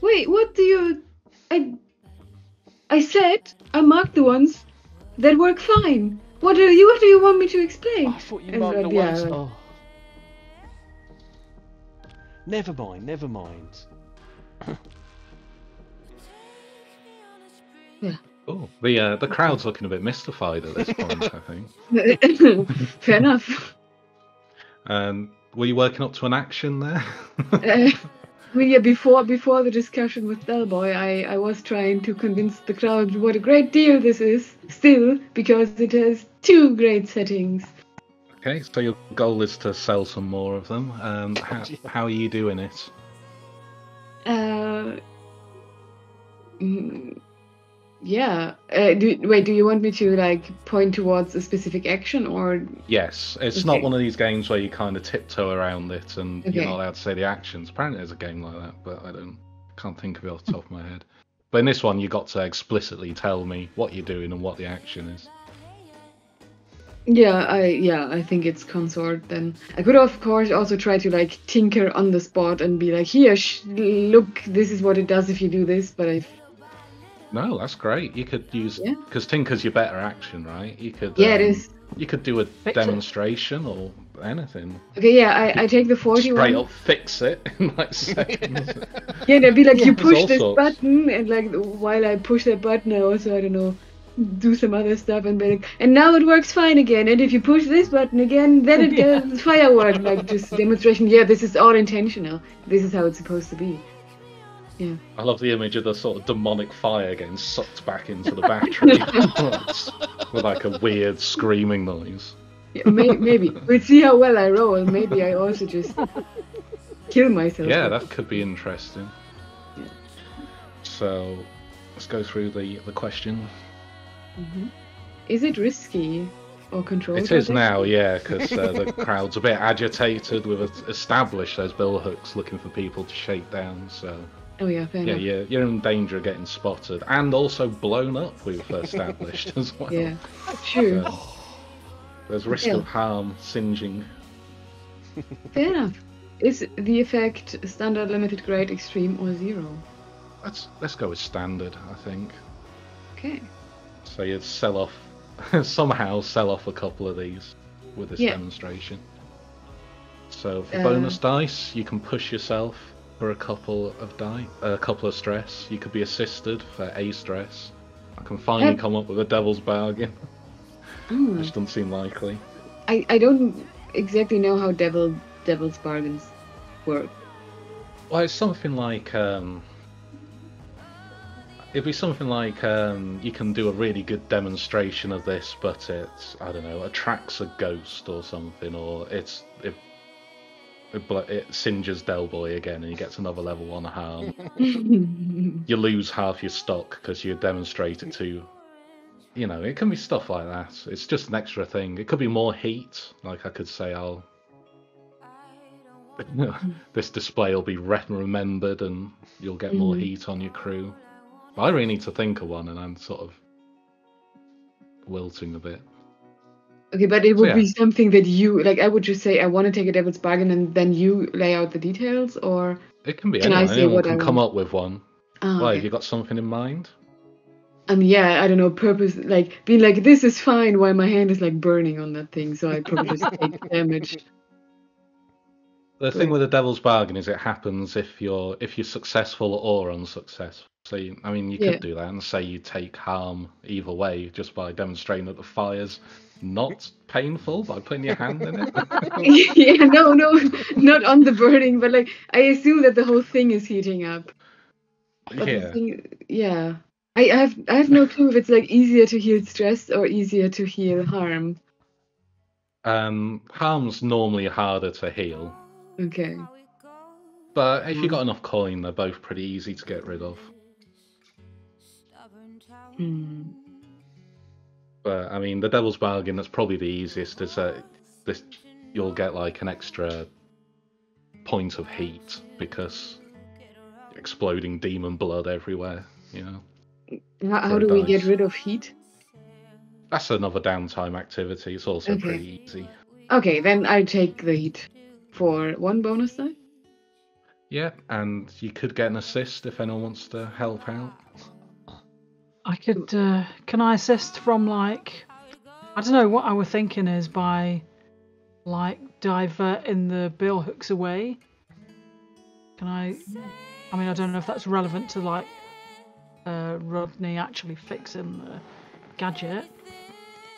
Wait, what do you? I said I marked the ones that work fine. What do you want me to explain? I thought you And, marked the yeah, ones... like- Oh. Never mind. Oh, the crowd's looking a bit mystified at this point, I think. Fair enough. Were you working up to an action there? Well, yeah, before the discussion with Delboy, I was trying to convince the crowd what a great deal this is, still, because it has 2 great settings. Okay, so your goal is to sell some more of them. How are you doing it? Yeah. Do you want me to like point towards a specific action or? Yes, it's Okay. not one of these games where you kind of tiptoe around it and Okay. you're not allowed to say the actions. Apparently there's a game like that, but can't think of it off the top of my head. But in this one, you got to explicitly tell me what you're doing and what the action is. Yeah, I think it's consort then. I could of course also try to like tinker on the spot and be like, here, look, this is what it does if you do this, but No, that's great. You could use Yeah. because Tinker's your better action, right? You could Yeah, it is. You could do a it. demonstration or anything. Okay, yeah, I take the 41. Straight up fix it in like seconds. Yeah, they'd be like, you there's push all this sorts. button, and like while I push that button, I also, I don't know, do some other stuff, and be like, and now it works fine again. And if you push this button again, then it does firework. Like just demonstration. Yeah, this is all intentional. This is how it's supposed to be. Yeah. I love the image of the sort of demonic fire getting sucked back into the battery with like a weird screaming noise. Yeah, maybe. We'll see how well I roll. Maybe I also just kill myself. Yeah, that could be interesting. Yeah. So let's go through the question. Is it risky or controlled? It is now, yeah, because the crowd's a bit agitated. We've established those bill hooks looking for people to shake down, so Oh yeah, fair enough. you're in danger of getting spotted and also blown up. We've established as well. Yeah, sure. So, there's risk Yeah. of harm, singeing. Fair enough. Is the effect standard, limited, great, extreme, or 0? Let's go with standard, I think. Okay. So you'd somehow sell off a couple of these with this Yeah. demonstration. So for bonus dice, you can push yourself for a couple of stress. You could be assisted for a stress. I can finally come up with a devil's bargain, which doesn't seem likely. I don't exactly know how devil's bargains work. Well, it's something like it'd be something like you can do a really good demonstration of this, but I don't know, attracts a ghost or something, or it singes Delboy again and he gets another level 1 harm. You lose half your stock because you demonstrate it to. It can be stuff like that. It's just an extra thing. It could be more heat. Like I could say, this display will be remembered and you'll get more heat on your crew. But I really need to think of one and I'm sort of wilting a bit. Okay, but it would yeah. be something that you like. I would just say I want to take a devil's bargain, and then you lay out the details, or It can be Can I anyone. say Anyone what can I come want? up with one. Ah, Well, okay. have you got something in mind? Yeah, I don't know, purpose like being like this is fine while my hand is like burning on that thing, so I probably just take damage. The thing with the devil's bargain is it happens if you're successful or unsuccessful. So you Yeah. could do that and say you take harm either way just by demonstrating that the fire's not painful by putting your hand in it. Yeah, no, not on the burning, but like I assume that the whole thing is heating up. But the Yeah. thing, I have no clue if it's like easier to heal stress or easier to heal harm. Harm's normally harder to heal, Okay. but if you got enough coin, they're both pretty easy to get rid of. But the devil's bargain that's probably the easiest is that you'll get like an extra point of heat because exploding demon blood everywhere. How do we get dice. rid of heat? That's another downtime activity. It's also Okay. pretty easy. Okay, then I take the heat for 1 bonus die. Yeah, and you could get an assist if anyone wants to help out. I could. Can I assist from like? I don't know what I was thinking is by like diverting the bill hooks away. Can I? I don't know if that's relevant to like Rodney actually fixing the gadget.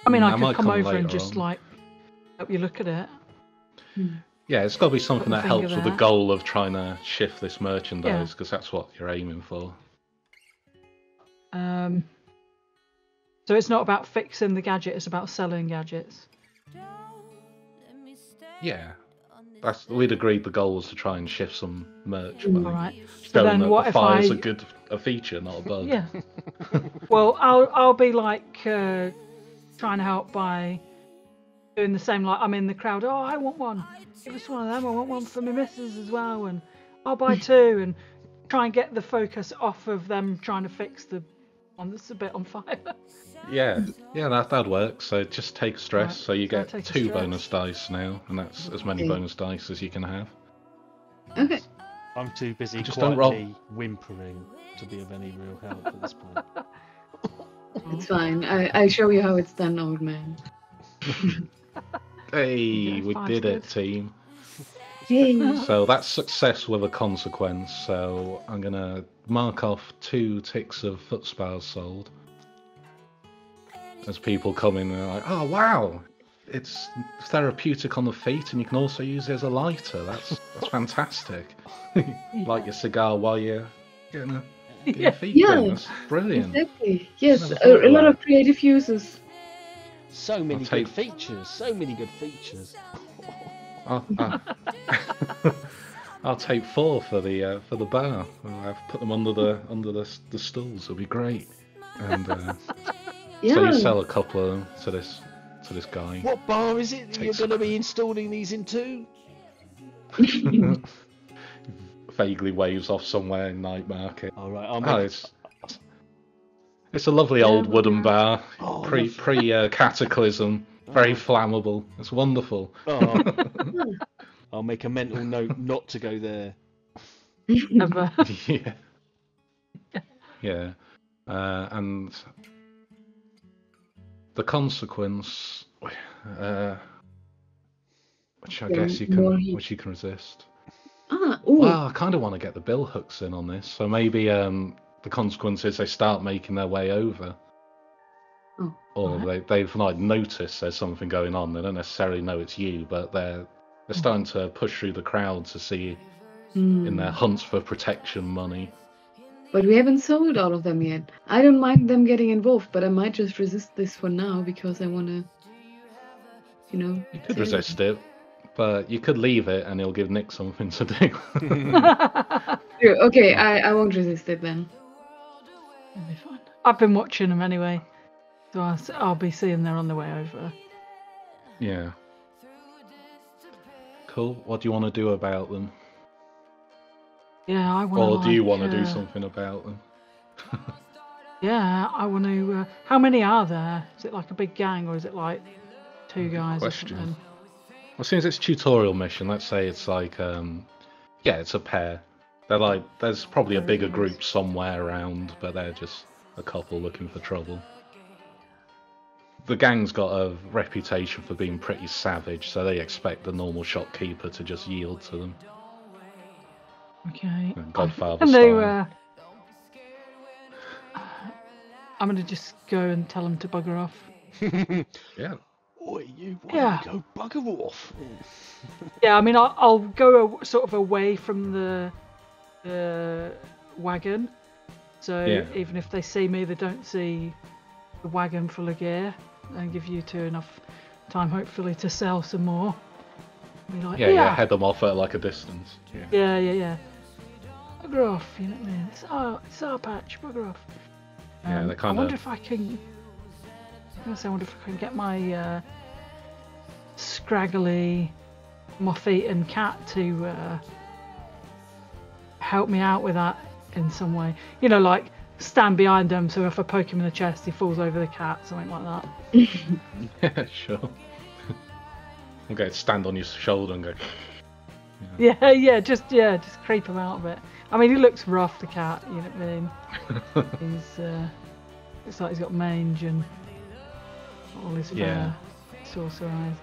I That could might come come over and later just on. like help you look at it. Yeah, it's got to be something my that helps finger with the there. goal of trying to shift this merchandise, Yeah. because that's what you're aiming for. So it's not about fixing the gadget; it's about selling gadgets. Yeah. We'd agreed the goal was to try and shift some merch Mm. by Right. So showing then, that what the if fire's I? a feature, not a bug. Yeah. Well, I'll be like trying to help by doing the same. Like I'm in the crowd. Oh, I want one. Give us one of them. I want one for my missus as well, and I'll buy two. And try and get the focus off of them trying to fix the one that's a bit on fire. Yeah, that'd work. So just take stress. Right, So you so I'll get take a 2 stress. bonus dice now, and that's as many Okay. bonus dice as you can have. Okay. I'm too busy Just don't roll. quietly whimpering to be of any real help at this point. It's fine. I'll show you how it's done, old man. Hey, Yeah, we 5's did it, good. team. Hey. So that's success with a consequence. So I'm gonna mark off 2 ticks of foot spas sold. As people come in and they're like, oh wow, it's therapeutic on the feet, and you can also use it as a lighter. That's fantastic. Light your cigar while you're getting your feet Yeah. clean. That's brilliant. Exactly. Yes, Never thought a of lot that. of creative uses. So many take- good features. So many good features. I'll take 4 for the bar. I'll put them under the stools. It'll be great. And Yeah. so you sell a couple of them to this guy. What bar is it that you're Takes- going to be installing these into? Vaguely waves off somewhere in night market. All right, I'll Oh, make. it's a lovely old wooden bar, Oh, pre cataclysm, very flammable. It's wonderful. Oh, I'll make a mental note not to go there. Never. Yeah, yeah, and the consequence, which I Yeah, guess you more can, heat. which you can resist. Ooh. Well, I kind of want to get the bill hooks in on this, so maybe the consequence is they start making their way over. Oh, Or they've like noticed there's something going on. They don't necessarily know it's you, but they're starting to push through the crowd to see you in their hunts for protection money. But we haven't sold all of them yet. I don't mind them getting involved, but I might just resist this for now because I want to, You could save resist it, but you could leave it and it'll give Nick something to do. Sure, okay, I won't resist it then. It'll be fine. I've been watching them anyway, so I'll be seeing them on the way over. Yeah. Cool. What do you want to do about them? Yeah, I want to. Or do you want to do something about them? Yeah, I want to. How many are there? Is it like a big gang, or is it like 2 guys question. or something? Well, since it's a tutorial mission, let's say it's like, it's a pair. They're like, there's probably a bigger group somewhere around, but they're just a couple looking for trouble. The gang's got a reputation for being pretty savage, so they expect the normal shopkeeper to just yield to them. Okay. Godfather And style. I'm gonna just go and tell them to bugger off. Yeah. Oi, you want Yeah. to go bugger off? Yeah, I mean, I'll go sort of away from the wagon, so Yeah. even if they see me, they don't see the wagon full of gear, and give you 2 enough time, hopefully, to sell some more. Be like, Yeah, head them off at like a distance. Yeah. yeah. Bugger off, you know what I mean? It's our patch, bugger off. Yeah, they I kind wonder of. if I can. I wonder if I can get my scraggly, moth-eaten cat to help me out with that in some way. Like stand behind him, so if I poke him in the chest, he falls over the cat, something like that. Yeah, sure. Okay, stand on your shoulder and go. Yeah, just creep him out a bit. I mean, he looks rough, the cat. You know what I mean? He's looks like he's got mange and all his fur, saucer eyes.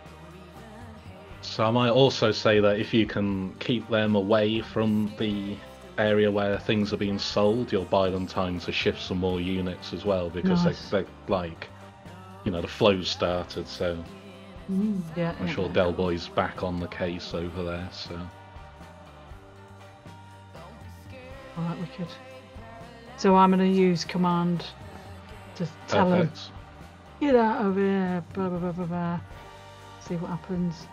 So I might also say that if you can keep them away from the area where things are being sold, you'll buy them time to shift some more units as well, because Nice. they're like, the flow's started, so Yeah. I'm sure Del Boy's back on the case over there, so. Alright, wicked. So I'm going to use command to tell him, Perfect. get out of here, blah blah blah blah blah. See what happens.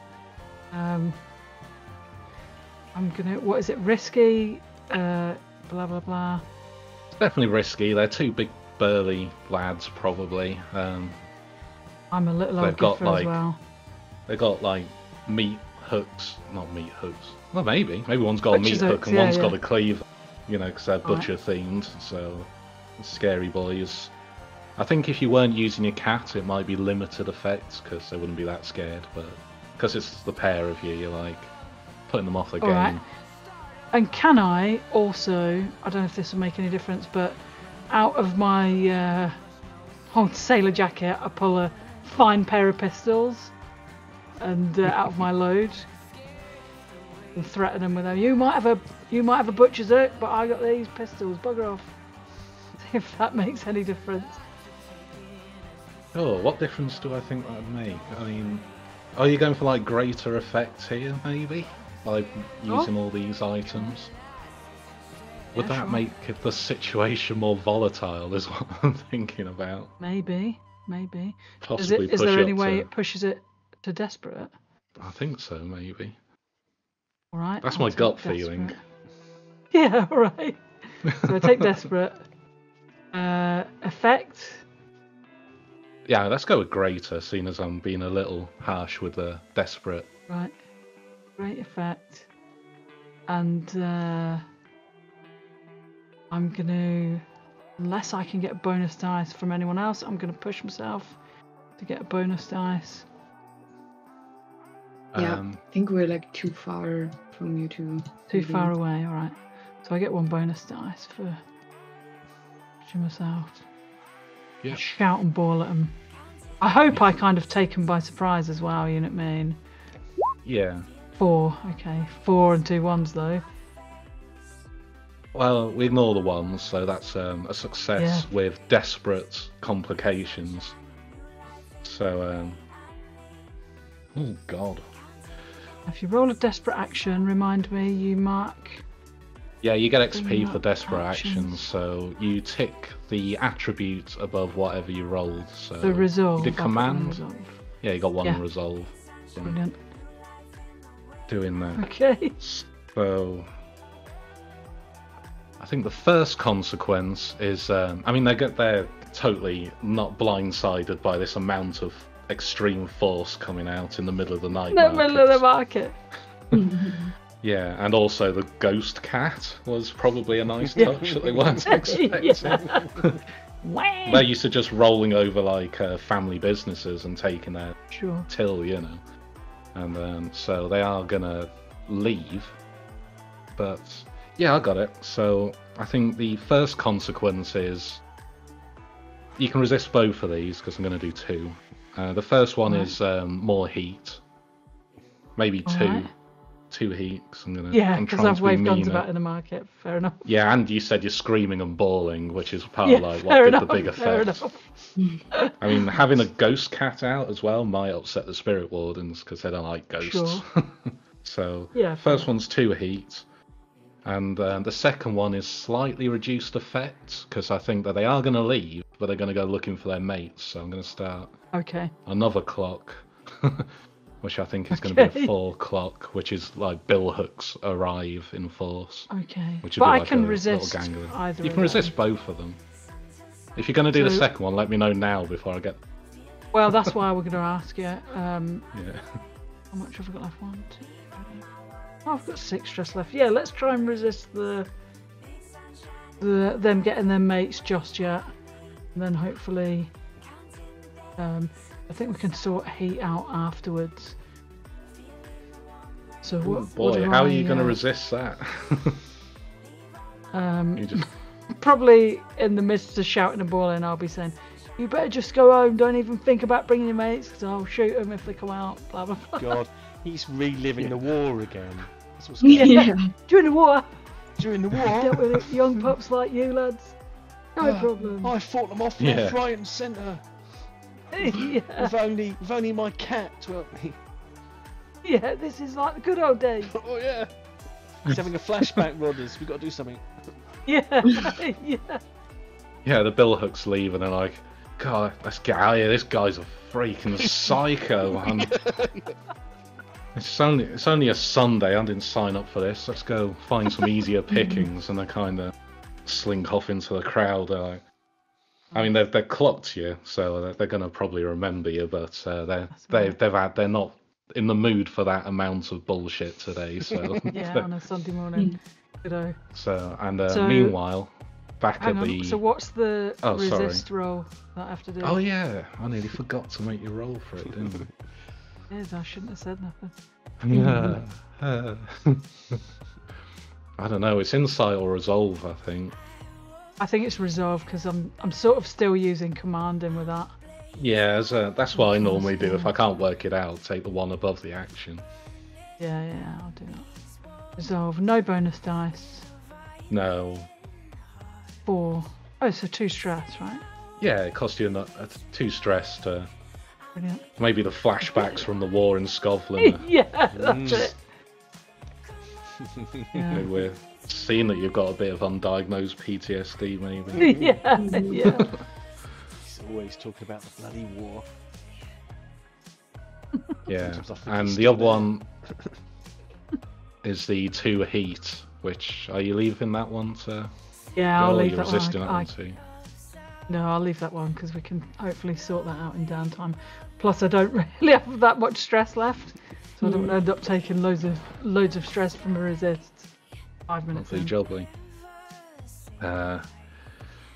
I'm gonna, what is it, risky, blah blah blah. It's definitely risky. They're two big burly lads, probably. I'm a little They've old got, giffer as like, well. They got like meat hooks, not meat hooks. Well, maybe one's got a meat Butcher's hook hooks, and yeah, one's got yeah. a cleaver. You know, because they're Right. butcher themed. So scary boys. I think if you weren't using your cat, it might be limited effects because they wouldn't be that scared. But because it's the pair of you, you're like putting them off the game. Alright. And can I also, I don't know if this will make any difference, but out of my old sailor jacket, I pull a fine pair of pistols and out of my load and threaten them with them. You might have a butcher's hook, but I got these pistols. Bugger off. See if that makes any difference. Oh, what difference do I think that would make? I mean, are you going for like greater effects here, maybe? Like using all these items? Would Yeah, that sure. make the situation more volatile, is what I'm thinking about. Maybe. Possibly Is push there it any up way to... it pushes it to desperate? I think so, maybe. Alright. That's I'll my take gut desperate. feeling. Yeah, alright. So I take desperate. Effect. Yeah, let's go with greater, seeing as I'm being a little harsh with the desperate. Right. Great effect. And I'm gonna, unless I can get a bonus dice from anyone else, I'm gonna push myself to get a bonus dice. Yeah, Um, I think we're like too far from you two. Too maybe. far away, alright. So I get one bonus dice for pushing myself. Yeah. Shout and bawl at them. I hope I kind of take them by surprise as well, you know what I mean? Yeah. 4, okay. 4 and 2 1s though. Well, we ignore the ones, so that's a success Yeah. with desperate complications. So, oh god. If you roll a desperate action, remind me, you mark. Yeah, you get XP Bring for up desperate actions. actions, so you tick the attribute above whatever you rolled. So The resolve. You did I'll put my command. resolve. Yeah, you got one Yeah. resolve. from Brilliant. Doing that. Okay. So, I think the first consequence is, I mean, they're totally not blindsided by this amount of extreme force coming out in the middle of the night. The middle of the markets. market. Yeah, and also the ghost cat was probably a nice touch that they weren't expecting. Wow. They're used to just rolling over like family businesses and taking their Sure. till, you know. And so they are gonna leave. But yeah, I got it. So I think the first consequence is you can resist both of these because I'm gonna do 2. The first one Alright. is more heat. Maybe 2. Alright. 2 heat. 'Cause I'm Yeah, I'm because trying I've to be waved guns meaner. about in the market. Fair enough. Yeah, and you said you're screaming and bawling, which is part Yeah, of like fair what did enough. the big Fair effect. enough. I mean, having a ghost cat out as well might upset the spirit wardens because they don't like ghosts. Sure. So, Yeah, first fair. one's 2 heat, and the second one is slightly reduced effect because I think that they are going to leave, but they're going to go looking for their mates. So I'm going to start Okay. another clock, which I think is going to be Okay. a 4 clock, which is like bill hooks arrive in force. Okay. Which would But be I like can a little resist gang of them. either. You of can resist them. both of them. If you're going to do the So- second one, let me know now before I get. Well, that's why we're going to ask you. Yeah. How much have I got left? 1, 2, 3. Oh, I've got 6 stress left. Yeah, let's try and resist the them getting their mates just yet, and then hopefully, I think we can sort heat out afterwards. So Oh what boy, do how are I, you going to resist that? You just Probably in the midst of shouting and bawling, I'll be saying, "You better just go home. Don't even think about bringing your mates, because I'll shoot them if they come out." Blah blah blah. God, he's reliving the war again. That's what's Yeah. going on. During the war, During the dealt war, with it, young pups like you lads. No problem. I fought them off Yeah. left, right, and centre. Yeah. If only my cat to help me. Yeah, this is like the good old days. Oh yeah. He's having a flashback, Rodders. We've got to do something. Yeah, yeah. Yeah, the billhooks leave and they're like, God, let's get out of here. This guy's a freaking psycho, man. It's only a Sunday. I didn't sign up for this. Let's go find some easier pickings. And they kind of slink off into the crowd. They're like, I mean, they're clocked you, so they're gonna probably remember you, but they're not in the mood for that amount of bullshit today. So Yeah, on a Sunday morning. Good. So meanwhile, back Hang at on, the. so what's the sorry. resist roll that I have to do? Oh yeah, I nearly forgot to make you roll for it, didn't Yes, I shouldn't have said nothing. I? Yeah. I don't know. It's insight or resolve, I think. I think it's resolve because I'm sort of still using commanding with that. Yeah, that's what I normally do. If I can't work it out, take the one above the action. Yeah, I'll do that. Resolve, no bonus dice. No. 4. Oh, so 2 stress, right? Yeah, it cost you 2 stress to. Brilliant. Maybe the flashbacks from the war in Scotland. Yeah, that's it. Yeah. We're seeing that you've got a bit of undiagnosed PTSD, maybe. Yeah. He's always talking about the bloody war. Yeah, Sometimes I think and he's the still other one is the 2 heat, which are you leaving that one to? Yeah, I'll go, or leave you're that resisting one. that one too? No, I'll leave that one because we can hopefully sort that out in downtime. Plus, I don't really have that much stress left, so I don't want to end up taking loads of stress from a resist. 5 minutes in. Jubbly.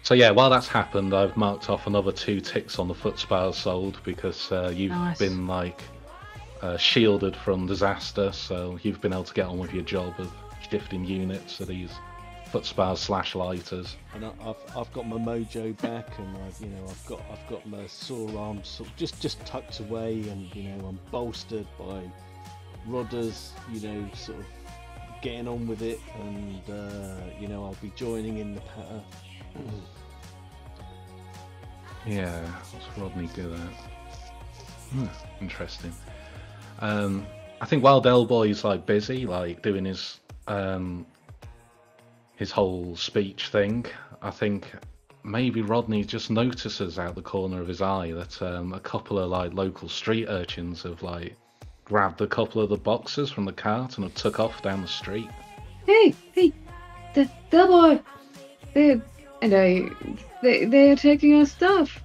So yeah, while that's happened, I've marked off another 2 ticks on the foot spa sold because you've Nice. been like shielded from disaster, so you've been able to get on with your job of shifting units to these foot spas / lighters. And I've got my mojo back, and I've got my sore arms sort of just tucked away, and I'm bolstered by Rodders, sort of getting on with it, and I'll be joining in the patter. Yeah, what's Rodney do that? Interesting. I think while Delboy's like busy, like doing his whole speech thing, I think maybe Rodney just notices out the corner of his eye that a couple of like local street urchins have like grabbed a couple of the boxes from the cart and have took off down the street. Hey, the boy, they are taking our stuff.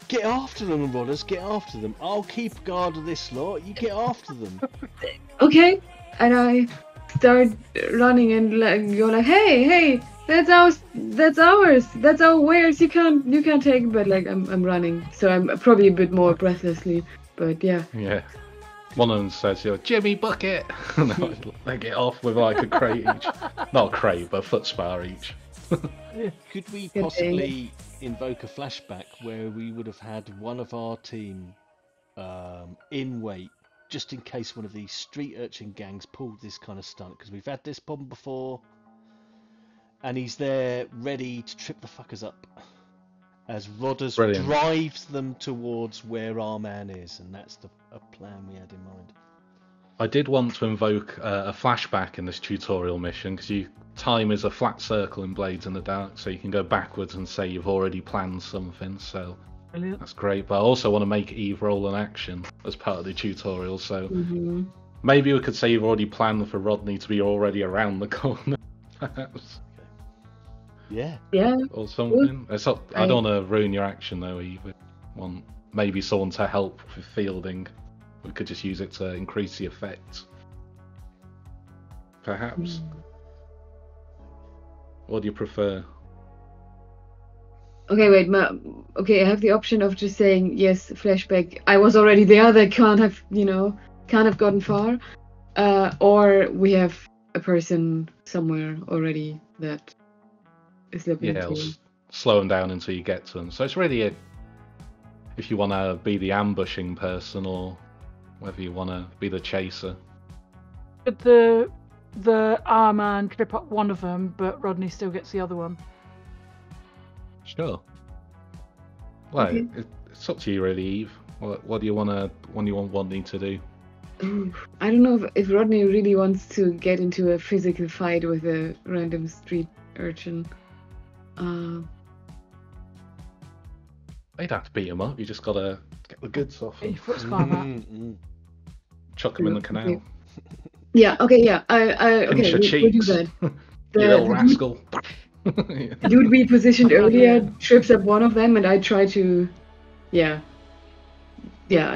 Get after them, Rodders, get after them. I'll keep guard of this lot, you get after them. Okay, and I start running and you're like, hey, that's ours, that's our wares. You can't take it, but like I'm running, so I'm probably a bit more breathlessly, but yeah. Yeah. One of them says, Jimmy Bucket! And they get off with like a crate each. Not a crate, but a foot spa each. Could we possibly invoke a flashback where we would have had one of our team in wait, just in case one of these street urchin gangs pulled this kind of stunt? Because we've had this problem before, and he's there ready to trip the fuckers up as Rodders drives them towards where our man is, and that's a plan we had in mind. I did want to invoke a flashback in this tutorial mission, because time is a flat circle in Blades in the Dark, so you can go backwards and say you've already planned something, so Brilliant. That's great. But I also want to make Eve roll an action as part of the tutorial, so maybe we could say you've already planned for Rodney to be already around the corner, perhaps. Yeah. Or something. I don't want to ruin your action though, Eve. Want maybe someone to help with fielding. We could just use it to increase the effect. Perhaps. What do you prefer? Okay, wait. I have the option of just saying yes, flashback. I was already there. They can't have gotten far. Or we have a person somewhere already that is looking. Yeah, slow them down until you get to them. So it's really if you want to be the ambushing person or whether you want to be the chaser. But the R-man trip up one of them, but Rodney still gets the other one. Sure. Well, it's up to you, really, Eve. What do you want Rodney to do? Ooh, I don't know if Rodney really wants to get into a physical fight with a random street urchin. They'd have to beat him up. You just gotta get the goods off Get him. your foot spa back. Chuck him in the canal. Okay. Yeah. Okay. Yeah. Pinch Okay. your We'll do cheeks. that. You little rascal. Dude we positioned earlier trips up one of them, and I try to, I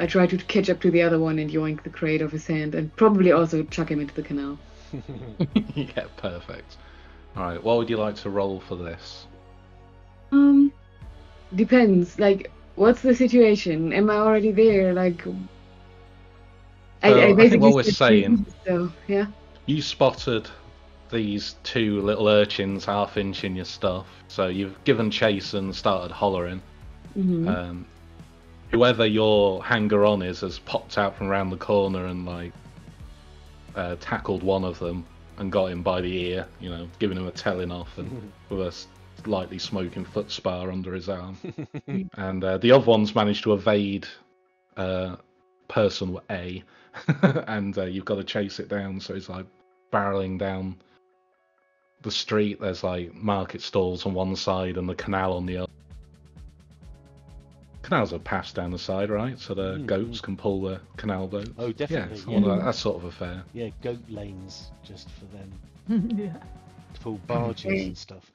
try to catch up to the other one and yoink the crate off his hand, and probably also chuck him into the canal. Yeah, perfect. Alright, what would you like to roll for this? Depends. Like, what's the situation? Am I already there? Like, I I basically think what we're said saying, so yeah. you spotted these two little urchins half-inching your stuff, so you've given chase and started hollering. Mm-hmm. Whoever your hanger-on is has popped out from around the corner and like tackled one of them and got him by the ear, giving him a telling off, and with a lightly smoking foot spa under his arm. And the other one's managed to evade person A, and you've got to chase it down. So he's like barreling down the street. There's like market stalls on one side and the canal on the other. Canals are passed down the side, right? So the goats can pull the canal boat. Oh, definitely. Yeah, that sort of affair. Yeah, goat lanes just for them. Yeah. To pull barges and stuff.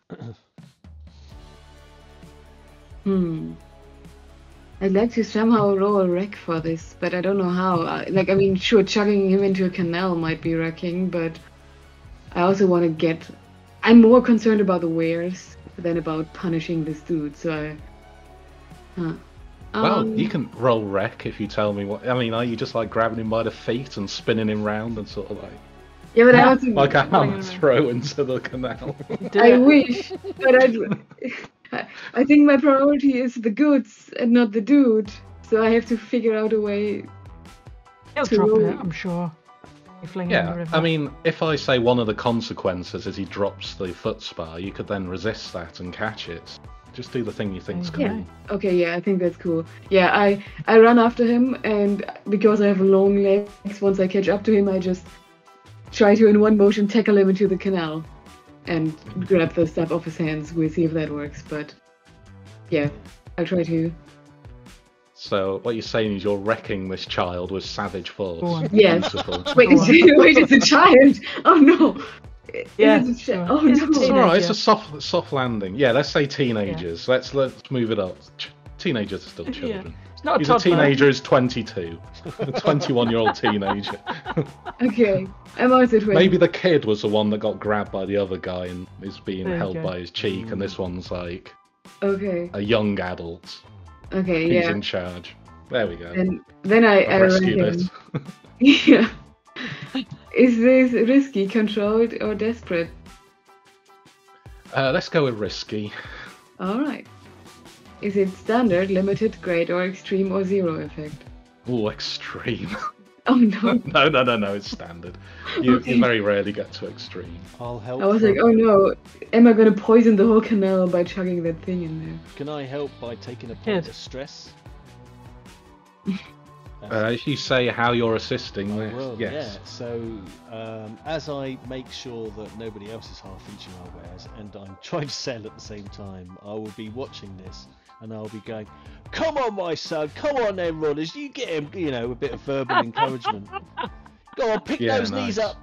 I'd like to somehow roll a wreck for this, but I don't know how. Sure, chucking him into a canal might be wrecking, but I also want to get... I'm more concerned about the wares than about punishing this dude, so Well, you can roll wreck if you tell me what... are you just like grabbing him by the feet and spinning him round and sort of like... Yeah, but I also... like a hammer throw into the canal. I wish, but I think my priority is the goods and not the dude, so I have to figure out a way. He'll drop it, I'm sure. You fling it in the river. If I say one of the consequences is he drops the foot spa, you could then resist that and catch it. Just do the thing you think's cool. Yeah. Okay, yeah, I think that's cool. Yeah, I run after him, and because I have long legs, once I catch up to him, I just try to, in one motion, tackle him into the canal and grab the stuff off his hands. We'll see if that works, but yeah, I'll try to. So what you're saying is you're wrecking this child with savage force. Yes. Beautiful. Wait, it's a child! Oh no! Yeah. Oh no! It's alright, it's a soft landing. Yeah, let's say teenagers. Yeah. Let's move it up. Teenagers are still children. Yeah. It's not a He's toddler. a teenager, is 22. A 21-year-old teenager. Okay, I'm also 20. Maybe the kid was the one that got grabbed by the other guy and is being There you held go. by his cheek, and this one's like Okay. a young adult. Okay, He's yeah. in charge. There we go. And then I rescued reckon. it. Yeah. Is this risky, controlled, or desperate? Let's go with risky. Alright. Is it standard, limited, great, or extreme, or zero effect? Oh, extreme. Oh no. No, it's standard. You very rarely get to extreme. I'll help. I was like, oh no, am I gonna poison the whole canal by chucking that thing in there? Can I help by taking a point of stress? If you say how you're assisting, Well, yes. yeah. So as I make sure that nobody else is half inching our wares, and I'm trying to sell at the same time, I will be watching this, and I'll be going, "Come on, my son, come on, then, runners, you get him." A bit of verbal encouragement. Go on, pick those knees up.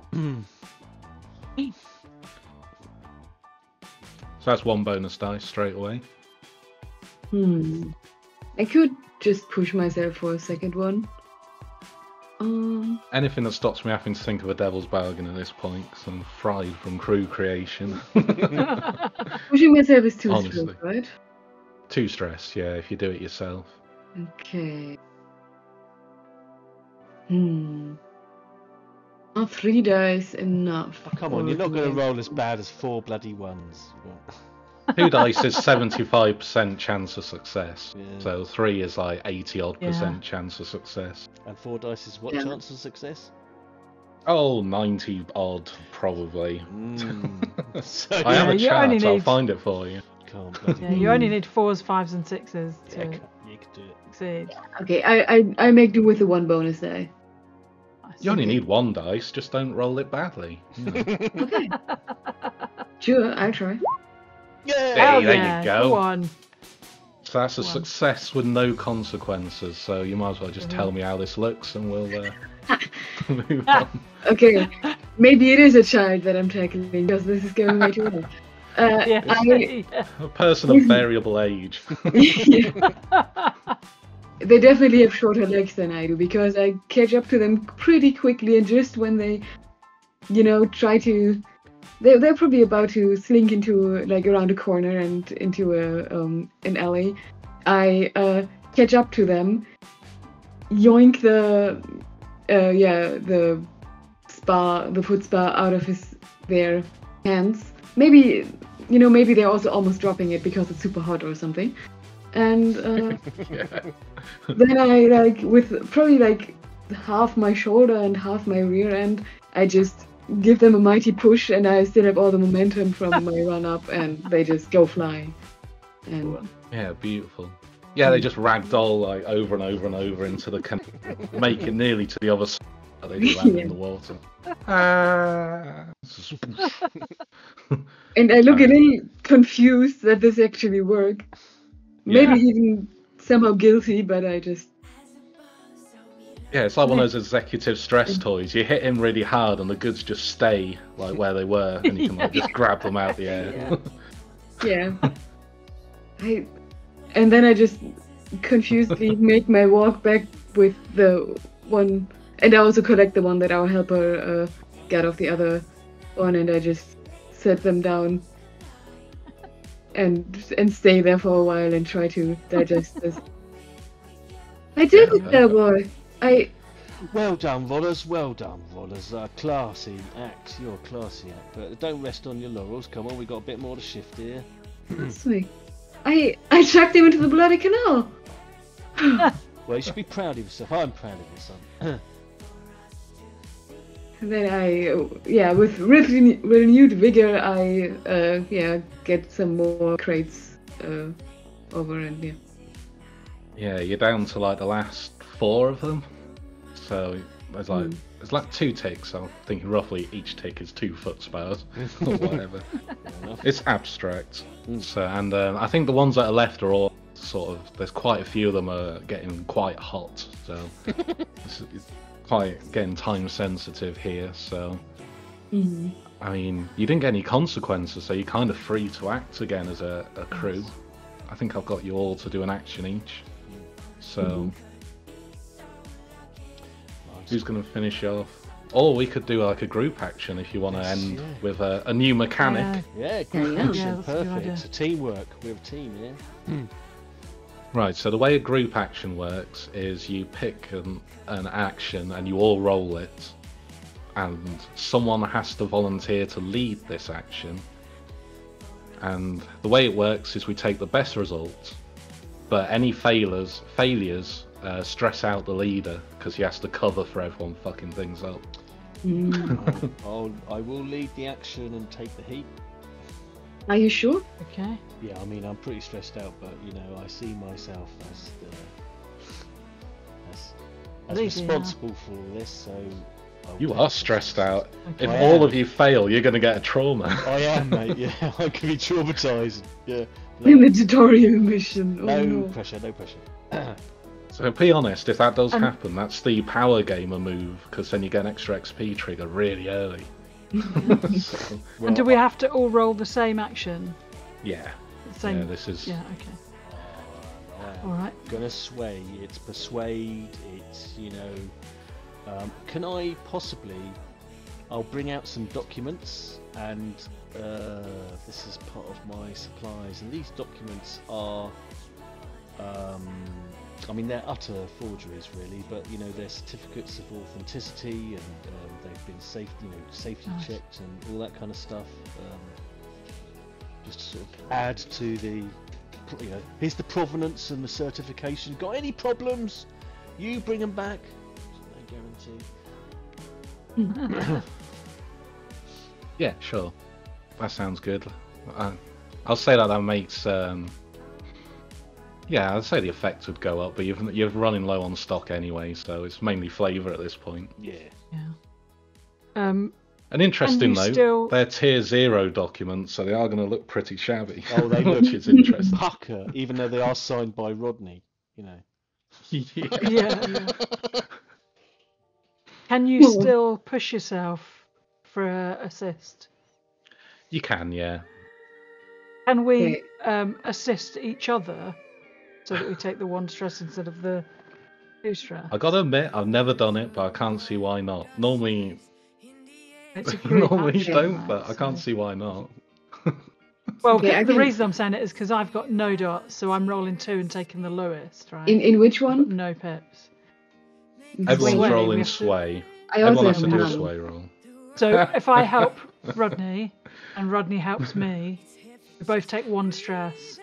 So that's one bonus dice straight away. I could just push myself for a second one. Anything that stops me having to think of a devil's bargain at this point, because I'm fried from crew creation. Pushing myself is too Honestly. strong, right? Too stressed, yeah, if you do it yourself. Okay. Are 3 dice enough? Oh, come on, you're not going to roll as bad as 4 bloody ones. 2 dice is 75% chance of success. Yeah. So 3 is like 80-odd% chance of success. And 4 dice is what Yeah. chance of success? Oh, 90-odd, probably. So I have a you chart, only I'll need- find it for you. Can't bloody. Yeah, you only need 4s, 5s, and 6s to You can do it. succeed. Okay, I make do with the 1 bonus die. You only need 1 dice, just don't roll it badly. Okay. Sure, I'll try. Hey, there yeah, you go. Go on. So that's a success with no consequences, so you might as well just tell me how this looks and we'll move on. Okay, maybe it is a child that I'm tackling because this is going way too well. A person of variable age. They definitely have shorter legs than I do because I catch up to them pretty quickly, and just when they, try to, they're probably about to slink into around a corner and into an alley. I catch up to them, yoink the foot spa out of their hands. Maybe they're also almost dropping it because it's super hot or something. And then I with probably half my shoulder and half my rear end, I just give them a mighty push, and I still have all the momentum from my run up, and they just go flying. And yeah, beautiful. Yeah, they just ragdoll over and over and over into the make it nearly to the other side. They just land in the water. And I look a little confused that this actually worked. Maybe even somehow guilty, but I just... Yeah, it's like one of those executive stress toys. You hit him really hard and the goods just stay where they were, and you can just grab them out the air. Yeah. And then I just confusedly make my walk back with the one, and I also collect the one that our helper got off the other one, and I just set them down and stay there for a while and try to digest this. I did it there, boy. Well done, Rollers. Well done, Rollers. Classy act. You're a classy act. But don't rest on your laurels. Come on, we got a bit more to shift here. Sweet. I chucked him into the bloody canal. Well, you should be proud of yourself. I'm proud of you, son. And then with renewed vigor, I get some more crates over, and Yeah, you're down to the last 4 of them. So there's there's 2 ticks. So I'm thinking roughly each tick is 2 foot spas or whatever. It's abstract. So I think the ones that are left are all sort of. There's quite a few of them are getting quite hot. So it's quite getting time sensitive here. So I mean, you didn't get any consequences, so you're kind of free to act again as a crew. I think I've got you all to do an action each. So who's going to finish off? Or we could do a group action if you want to end with a new mechanic. Yeah, group action, that's a good perfect. idea. It's a teamwork. We're a team here. Right, so the way a group action works is you pick an action and you all roll it, and someone has to volunteer to lead this action. And the way it works is we take the best results, but any failures stress out the leader because he has to cover for everyone fucking things up. I will lead the action and take the heat. Are you sure? Okay. Yeah, I mean, I'm pretty stressed out, but I see myself as responsible for all this, so... You are stressed out. If I all am. of you fail, you're going to get a trauma. I am, mate, yeah. I can be traumatised. Yeah. In the tutorial mission. Oh, No no. pressure, no pressure. So be honest, if that does happen, that's the power gamer move, because then you get an extra XP trigger really early. So, Well, And do we have to all roll the same action? yeah. Same. Yeah, this is... Yeah. Okay. I'm All right. gonna sway. It's persuade. It's can I possibly? I'll bring out some documents, and this is part of my supplies. And these documents are, I mean, they're utter forgeries, really. But they're certificates of authenticity, and they've been safety Nice. checked, and all that kind of stuff. Just to sort of add to the, here's the provenance and the certification. Got any problems? You bring them back. No guarantee. Yeah, sure. That sounds good. I'll say that makes. Yeah, I'd say the effect would go up, but you're running low on stock anyway, so it's mainly flavour at this point. Yeah. And interesting though, still... they're tier 0 documents, so they are going to look pretty shabby. Oh, they look which is interesting. pucker, even though they are signed by Rodney. You know. Yeah. Can you still push yourself for assist? You can, yeah. Can we assist each other so that we take the 1 stress instead of the 2 stress? I gotta admit, I've never done it, but I can't see why not. Normally, It's a great normally action, don't, right, but I can't see why not. Well, Okay, the reason I'm saying it is because I've got no dots, so I'm rolling 2 and taking the lowest, right? In which one? No pips. Everyone's Sway, rolling we have to- sway. I also Everyone has to have do a none. sway roll. So if I help Rodney and Rodney helps me, we both take 1 stress,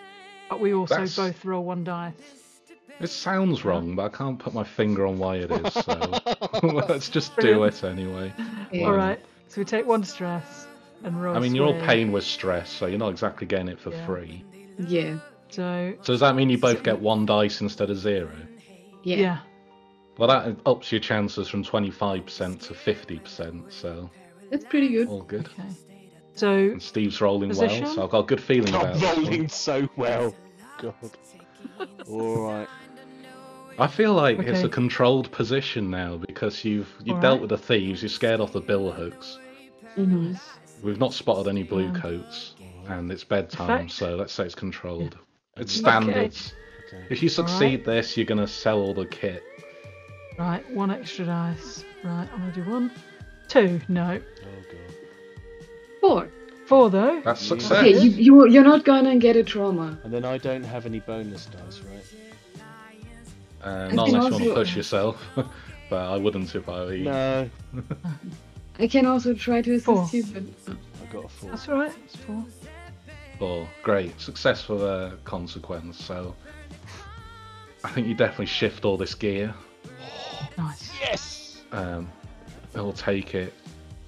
but we also That's- both roll 1 dice. It sounds wrong, but I can't put my finger on why it is, so let's just do Brilliant. it anyway. Yeah. All right, so we take 1 stress and roll. I mean, you're all sway. paying with stress, so you're not exactly getting it for Yeah. free. Yeah. So So does that mean you both get 1 dice instead of 0? yeah. Well, that ups your chances from 25% to 50%, so That's pretty good. all good. Okay. So And Steve's rolling Position? well, so I've got a good feeling about I'm this one. rolling so well. God. All right. I feel like it's Okay. a controlled position now because you've All dealt right. with the thieves, you're scared off the bill hooks. Mm-hmm. We've not spotted any blue Yeah. coats, and it's bedtime, Perfect. so let's say it's controlled. It's Okay. standards. Okay. If you succeed Alright. this, you're gonna sell all the kit. right, 1 extra dice. Right, I'm gonna do 1, 2. No, Oh god. 4. 4 though. That's Yeah. success. Okay, you're not gonna get a trauma. And then I don't have any bonus dice, right? Not can unless you want to also- push yourself, but I wouldn't if I were you. No. I can also try to assist 4. you, but I got a 4. That's all right. It's 4. 4. Great. Success for the consequence, so I think you definitely shift all this gear. Nice. Yes. It'll take it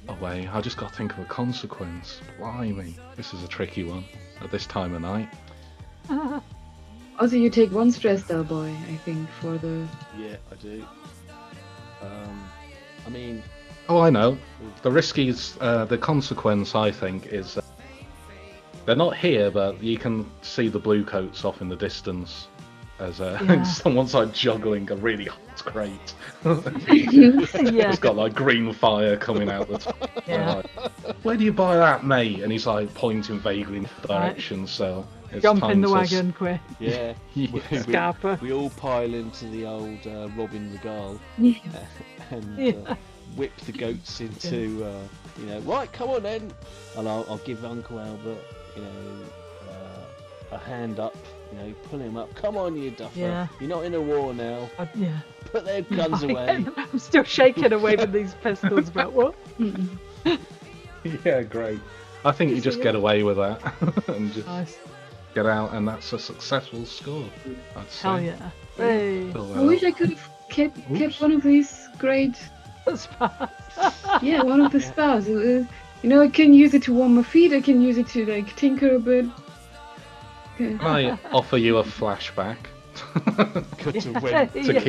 away. I just got to think of a consequence. Blimey. This is a tricky one at this time of night. also you take 1 stress though, boy. I think for the. Yeah, I do. I mean, Oh, I know. The riskies, the consequence, I think, is they're not here, but you can see the blue coats off in the distance as Yeah. someone's like juggling a really hot crate. Yeah. It's got like green fire coming out the top. Yeah. Where do you buy that, mate? And he's like pointing vaguely in the Right. direction, so it's Jump time in the to wagon quick. yeah. Yeah. Scalper. We all pile into the old Robin Regal and Yeah. whip the goats into, right, come on then. And I'll give Uncle Albert, a hand up, pull him up. Come on, you duffer. Yeah. You're not in a war now. Yeah. Put their guns away. I'm still shaking away with these pistols, but what? Yeah, great. I think you just get away with that and just Nice. get out, and that's a successful score. I'd say. Hell yeah. Hey. Fill I that wish up. I could have kept Oops. one of these great. That's fast. Yeah, one of the spas. I can use it to warm my feet. I can use it to like tinker a bit. Okay. Can I offer you a flashback Good to win. to Yeah.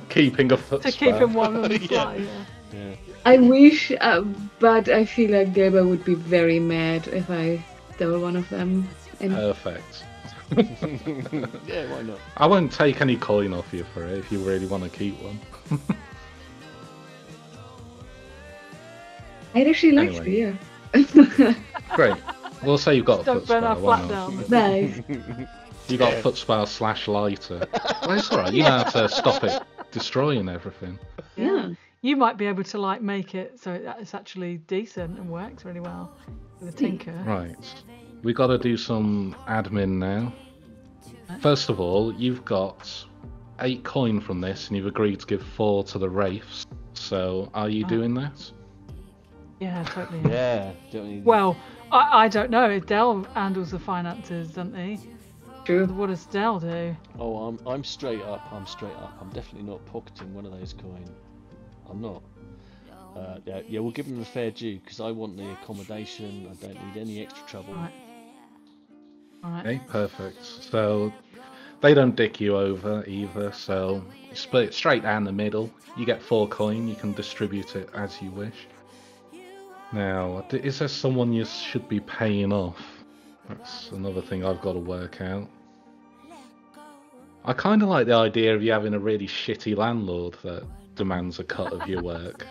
keeping a foot To keep spa? him warm on the fly, yeah. Yeah. I wish, but I feel like Deba would be very mad if I stole one of them. And Perfect. Yeah, why not? I won't take any coin off you for it if you really want to keep one. I'd actually like Anyway. to, yeah. Great. We'll say you've got a Don't foot burn spa. our Why flat not? down. Nice. You got a foot spa / lighter. Well, it's alright. You know how to stop it destroying everything. Yeah. You might be able to like make it so it's actually decent and works really well with a tinker. Right. We got to do some admin now. First of all, you've got 8 coin from this, and you've agreed to give 4 to the Wraiths. So, are you doing that? Yeah, totally. Yeah. Don't need... Well, I don't know. Dell handles the finances, doesn't he? True. What does Dell do? Oh, I'm straight up. I'm straight up. I'm definitely not pocketing one of those coin. I'm not. Yeah, we'll give them a fair due because I want the accommodation. I don't need any extra trouble. Right. Alright. Okay, perfect. So they don't dick you over either, so you split it straight down the middle. You get 4 coin, you can distribute it as you wish. Now, is there someone you should be paying off? That's another thing I've got to work out. I kind of like the idea of you having a really shitty landlord that demands a cut of your work.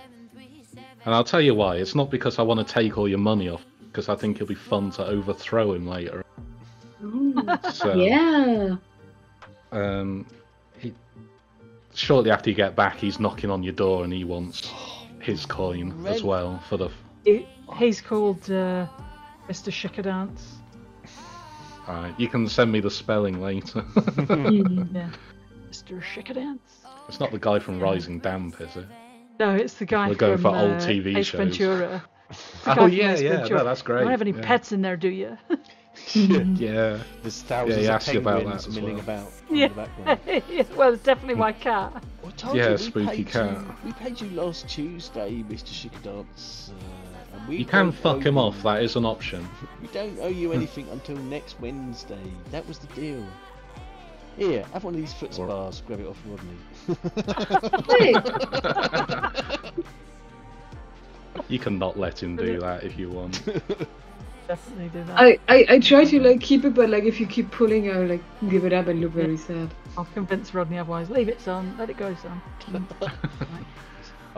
And I'll tell you why. It's not because I want to take all your money off, because I think it'll be fun to overthrow him later. So, Yeah. Shortly after you get back, he's knocking on your door and he wants his coin as well for the... He's called Mr. Shikadance. Alright, you can send me the spelling later. Yeah. Mr. Shikadance. It's not the guy from Rising Damp, is it? No, it's the guy We're going from for old TV Ace shows. Ventura. Oh yeah, no, that's great. You don't have any yeah. pets in there, do you? Yeah. There's thousands he of asked you about penguins that as milling well. about Yeah. in the background. Well, it's definitely my cat. I told Yeah, you, spooky cat. We paid you last Tuesday, Mr. Shikadance. And we You can don't fuck owe him you- off, that is an option. We don't owe you anything until next Wednesday. That was the deal. Here, have one of these foot spas. Grab it off Rodney. Wait. You can not let him do that if you want. Definitely do that. I try to like keep it, but like if you keep pulling, I'll like give it up and look very sad. I'll convince Rodney otherwise. Leave it, son. Let it go, son.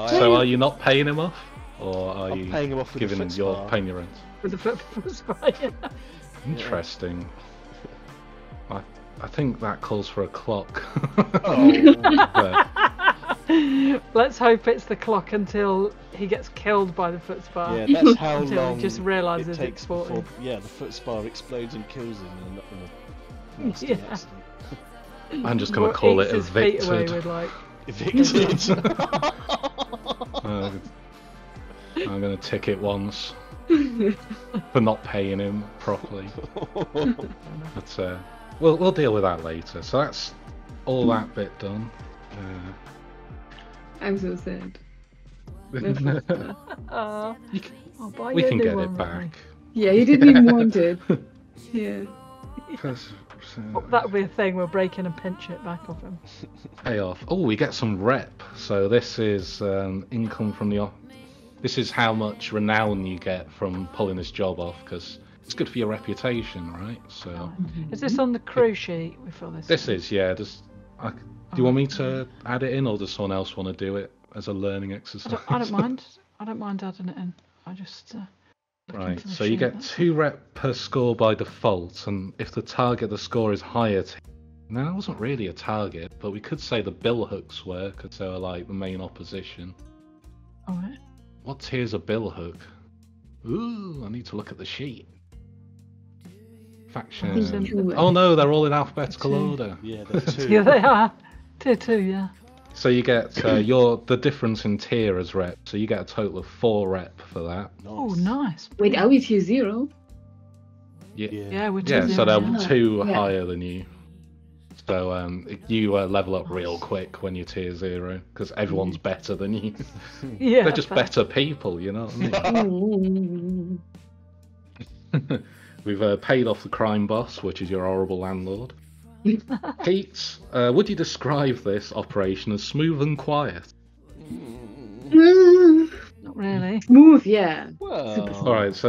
So are you not paying him off? Or are I'm you paying him off with giving the him foot your spa. paying your rent? With the foot spa. Yeah. Interesting. I think that calls for a clock. Oh. But Let's hope it's the clock until he gets killed by the foot spa. Yeah, that's how Until long he just realises it it's takes exported. before the foot spa explodes and kills him in a nasty Yeah. accident. I'm just going Or to call eats it his feet away evicted. with like. Evicted. I'm going to tick it once for not paying him properly. But we'll deal with that later. So that's all that bit done. I'm so sad. You I'll buy we you a can new get one, it Rodney. back. Yeah, he didn't even want it. Yeah. That'll be a thing. We'll break in and pinch it back off him. Pay off. Oh, we get some rep. So this is income from the. This is how much renown you get from pulling this job off, because it's good for your reputation, right? So Is this on the crew sheet? We fill this. this is do you want me to add it in, or does someone else want to do it as a learning exercise? I don't mind. I don't mind adding it in. I just. Right, so you get 2 rep per score by default, and if the target the score is higher, now that wasn't really a target, but we could say the bill hooks were, because they were like the main opposition. Alright. What tier's a bill hook? Ooh, I need to look at the sheet. Faction. Oh no, they're all in alphabetical 2. order. Yeah, there's 2. Yeah, they are. Tier 2, yeah. So you get the difference in tier as rep, so you get a total of 4 rep for that. Oh, nice. Wait, are we tier 0? Yeah, we're Yeah, 2. so they're Yeah. 2 Yeah. higher than you. So you level up real quick when you're tier 0, because everyone's better than you. Yeah, They're just fair. better people, you know what I mean? We've paid off the crime boss, which is your horrible landlord. Pete, would you describe this operation as smooth and quiet? Not really. Smooth, yeah. Well, Alright, so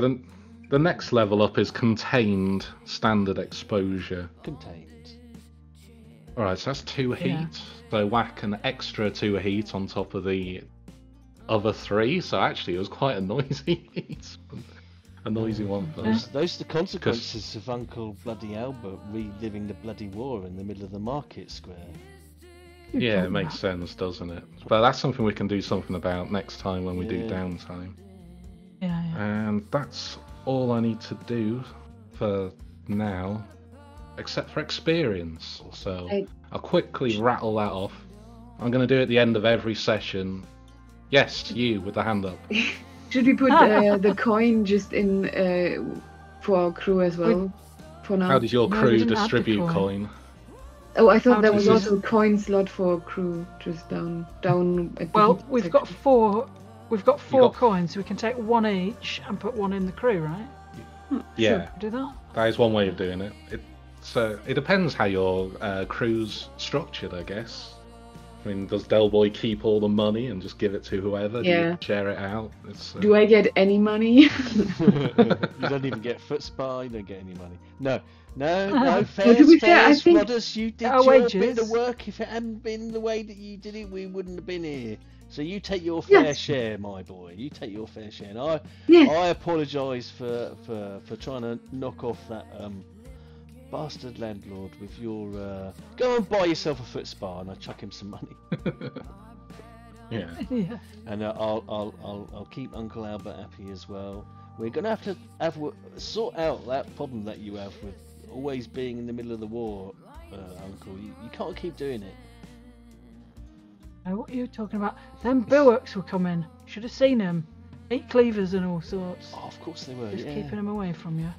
the next level up is contained standard exposure. contained. Alright, so that's 2 heat. Yeah. So whack an extra 2 heat on top of the other 3. So actually it was quite a noisy heat. A noisy one for us. Those are the consequences of Uncle Bloody Albert reliving the bloody war in the middle of the market square. Yeah, it makes sense, doesn't it? But that's something we can do something about next time when we do Yeah. downtime. Yeah. And that's all I need to do for now, except for experience. So I'll quickly rattle that off. I'm going to do it at the end of every session. Yes, you with the hand up. Should we put the coin just in for our crew as well? For now. How does your No, we crew didn't add the distribute coin. coin? Oh, I How thought there does was this- also a coin slot for crew, just down at the Well, heat we've section. got 4. We've got 4 got- coins, so we can take 1 each and put 1 in the crew, right? Yeah, Do that. that is one way of doing it. It depends how your crew's structured, I guess. I mean, does Del Boy keep all the money and just give it to whoever? Do Yeah. you share it out? Do I get any money? You don't even get Foot Spa. You don't get any money. No, to fairs, be fair, I think- Rodders, you did Our your wages. bit of work. If it hadn't been the way that you did it, we wouldn't have been here. So you take your fair Yes. share, my boy. You take your fair share. And Yes. I apologise for trying to knock off that bastard landlord with your go and buy yourself a Foot Spa, and I chuck him some money. Yeah. Yeah. And I'll keep Uncle Albert happy as well. We're gonna have to sort out that problem that you have with always being in the middle of the war, Uncle. You can't keep doing it. Oh, what are you talking about? Them billhooks were coming. Should have seen them. 8 cleavers and all sorts. Oh, of course they were. Just yeah. keeping them away from you.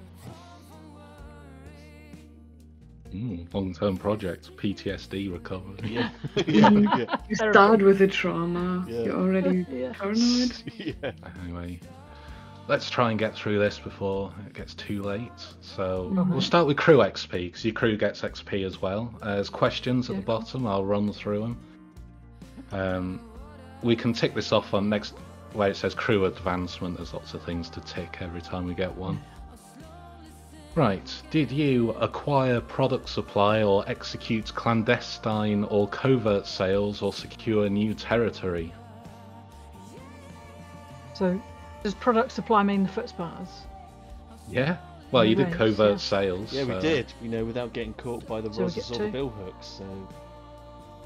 Long-term project, PTSD recovered. Yeah. yeah. You start with the trauma. Yeah. You're already Yeah. paranoid. yeah. Anyway, let's try and get through this before it gets too late. So Mhm. we'll start with crew XP, because your crew gets XP as well. There's questions at the bottom. I'll run through them. We can tick this off on next where it says crew advancement. There's lots of things to tick every time we get one. Right, did you acquire product supply or execute clandestine or covert sales or secure new territory? So, does product supply mean the Foot Spas? Yeah, well, you did Wraiths, covert yeah. sales. Yeah, we so- did. Without getting caught by the So we rozzers get or the 2? bill hooks. So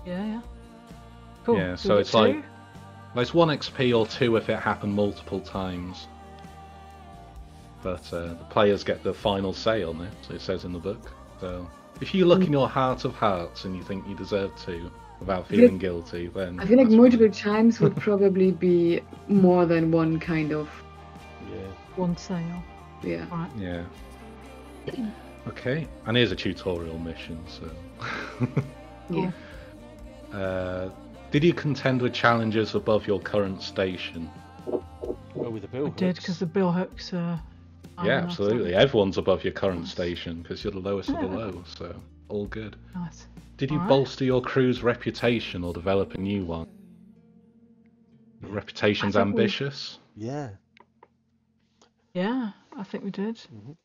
Yeah. Cool. Yeah, we so get it's like 2? there's 1 XP or 2 if it happened multiple times. But the players get the final say on it, so it says in the book. So if you look in your heart of hearts and you think you deserve to, without feeling guilty, then I feel like that's multiple fine. times would probably be more than one kind of. yeah. 1 sale. Yeah. Right. Yeah. Okay, and here's a tutorial mission. So, Yeah. did you contend with challenges above your current station? Well, with the bill I hooks. did, because the bill hooks are... Yeah, absolutely. Everyone's above your current Nice. station because you're the lowest of the low. So all good. Nice. Did you Alright. bolster your crew's reputation or develop a new one? Your reputation's I think we- ambitious. Yeah. Yeah, I think we did. Mhm.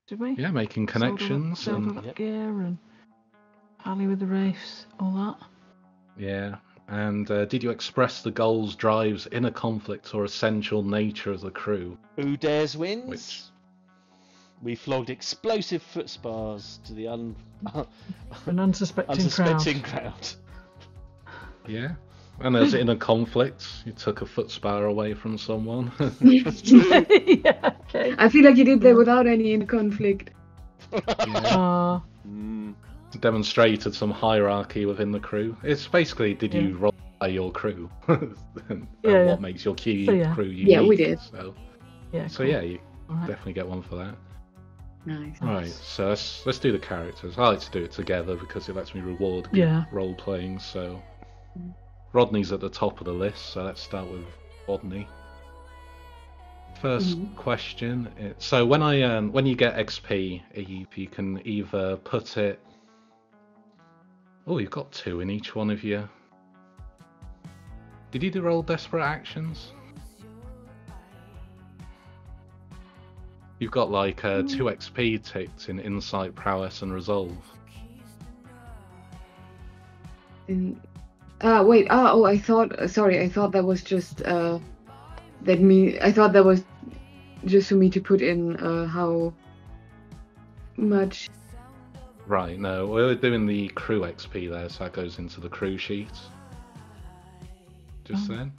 Did we? Yeah, making connections Sold all and that gear and Pally with the Wraiths, all that. yeah. And did you express the goals, drives, inner conflict, or essential nature of the crew? Who dares wins? Which- We flogged explosive Foot Spas to the An unsuspecting crowd. unsuspecting crowd. Yeah. And there's inner conflict. You took a Foot Spa away from someone. Yeah, okay. I feel like you did that without any inner conflict. Yeah. Mm. Demonstrated some hierarchy within the crew. It's basically, did you roll by your crew? And Yeah, what makes your key So, yeah. crew unique. Yeah, we did. Yeah, So cool. yeah, you Alright. definitely get one for that. Nice. Right, so let's do the characters. I like to do it together because it lets me reward good Yeah. role playing. So Rodney's at the top of the list, so let's start with Rodney. First question. So when you get XP, you can either put it. Oh, you've got 2 in each one of you. Did you do roll desperate actions? You've got like 2 XP ticked in insight, prowess, and resolve. Wait. I thought. Sorry, I thought that was just. I thought that was just for me to put in how much. Right, no, we're doing the crew XP there, so that goes into the crew sheet. Just then.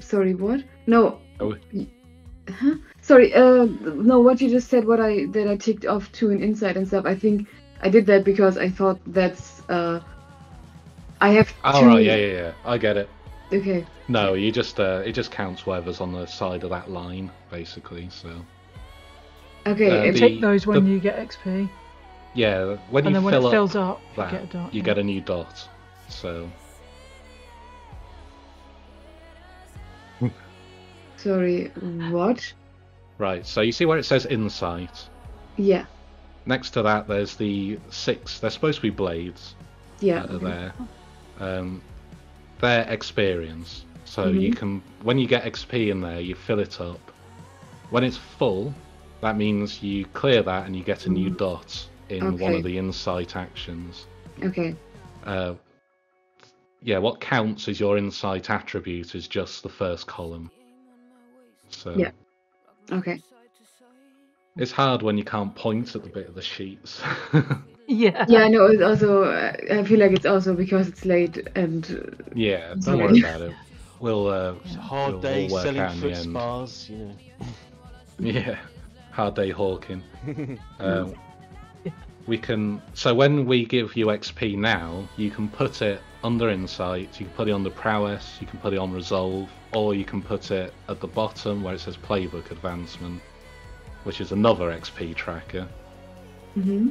Sorry, what? No. Oh, Huh? Sorry. No. What you just said. That I ticked off 2 in insight and stuff. I think I did that because I thought that's. I have 2. oh right, yeah. I get it. Okay. No, you just it just counts whatever's on the side of that line, basically. So Okay. the- Take those when you get XP, yeah, when and you then when it fill up fills up, you that, get a dot. you yeah. get a new dot. So Sorry. What? Right, so you see where it says insight? Yeah. Next to that, there's the 6. They're supposed to be blades. Yeah. That are there. They're experience. So you can, when you get XP in there, you fill it up. When it's full, that means you clear that and you get a new dot in one of the insight actions. Okay. Yeah, what counts as your insight attribute is just the first column. So Yeah. Okay. it's hard when you can't point at the bit of the sheets. Yeah. Yeah, I know. It's also, I feel like it's also because it's late and. Yeah, don't Sorry. worry about it. We'll It's a hard we'll day work selling out in the foot end. spas, you know. Yeah, hard day hawking. We can. So when we give you XP now, you can put it under insight. You can put it under prowess. You can put it on resolve, or you can put it at the bottom where it says playbook advancement, which is another XP tracker. Mm-hmm.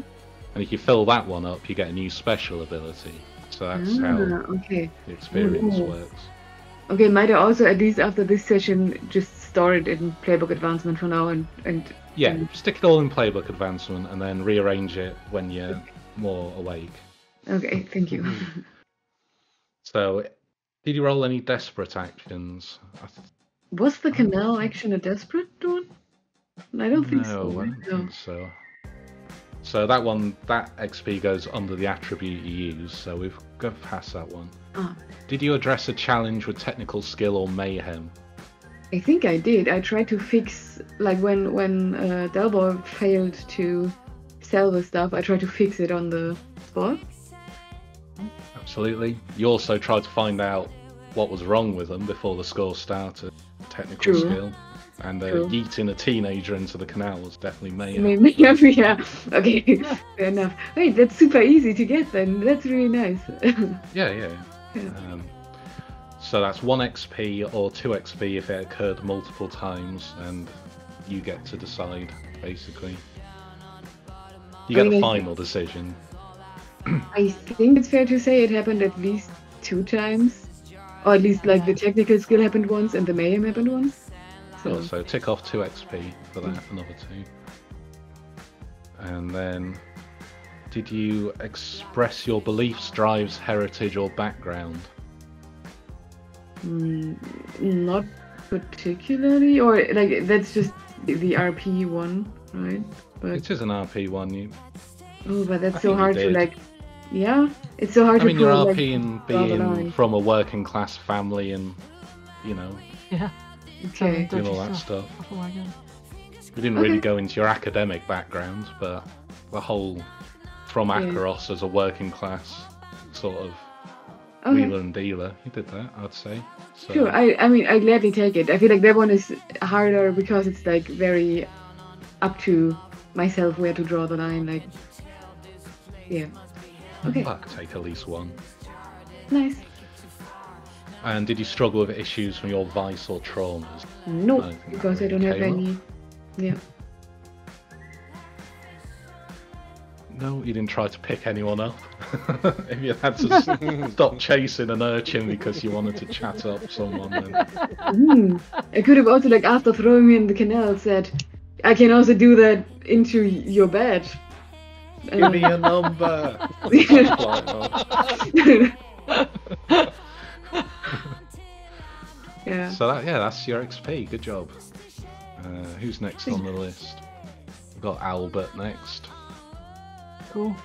And if you fill that one up, you get a new special ability. So that's how Okay. the experience Ooh. works. Okay, might I also, at least after this session, just store it in playbook advancement for now and Yeah, stick it all in playbook advancement and then rearrange it when you're more awake. okay, thank you. So, did you roll any desperate actions? Was the canal action a desperate one? I don't think so. No, I right? don't think so. So that one, that XP goes under the attribute you use, so we've got past that one. Ah, Did you address a challenge with technical skill or mayhem? I think I did. I tried to fix, like when Delboy failed to sell the stuff, I tried to fix it on the spot. Absolutely. You also tried to find out what was wrong with them before the score started. Technical True. skill. And True. yeeting a teenager into the canal was definitely mayhem. Maybe, yeah. Okay, fair enough. Wait, that's super easy to get then. That's really nice. Yeah. Yeah. So that's 1 XP or 2 XP if it occurred multiple times, and you get to decide, basically. You get a final decision. I think it's fair to say it happened at least 2 times. Or at least like the technical skill happened once and the mayhem happened once. So tick off 2 XP for that, another 2. And then, did you express your beliefs, drives, heritage, or background? Not particularly, or like that's just the RP one, right? But It is an RP one. but that's I so think you hard to did. like. Yeah, it's so hard I mean, to you're pull, like, RPing draw the being line. from a working class family and, you know, Yeah. Okay. doing all that Dodgy stuff. off a wagon. We didn't really go into your academic background, but the whole from Akaros as a working class sort of wheeler and dealer, you did that, I'd say. So, Sure. I mean, I gladly take it. I feel like that one is harder because it's like very up to myself where to draw the line. Like, yeah. Okay. I'll take at least 1. Nice. And did you struggle with issues from your vice or traumas? No, I think that because I really don't have came up. any. Yeah. No, you didn't try to pick anyone up. If you had to stop chasing an urchin because you wanted to chat up someone, then I could have also, like, after throwing me in the canal, said, I can also do that into your bed. give me a number. Yeah. So that's your XP. Good job. Who's next on the list? We've got Albert next. Cool.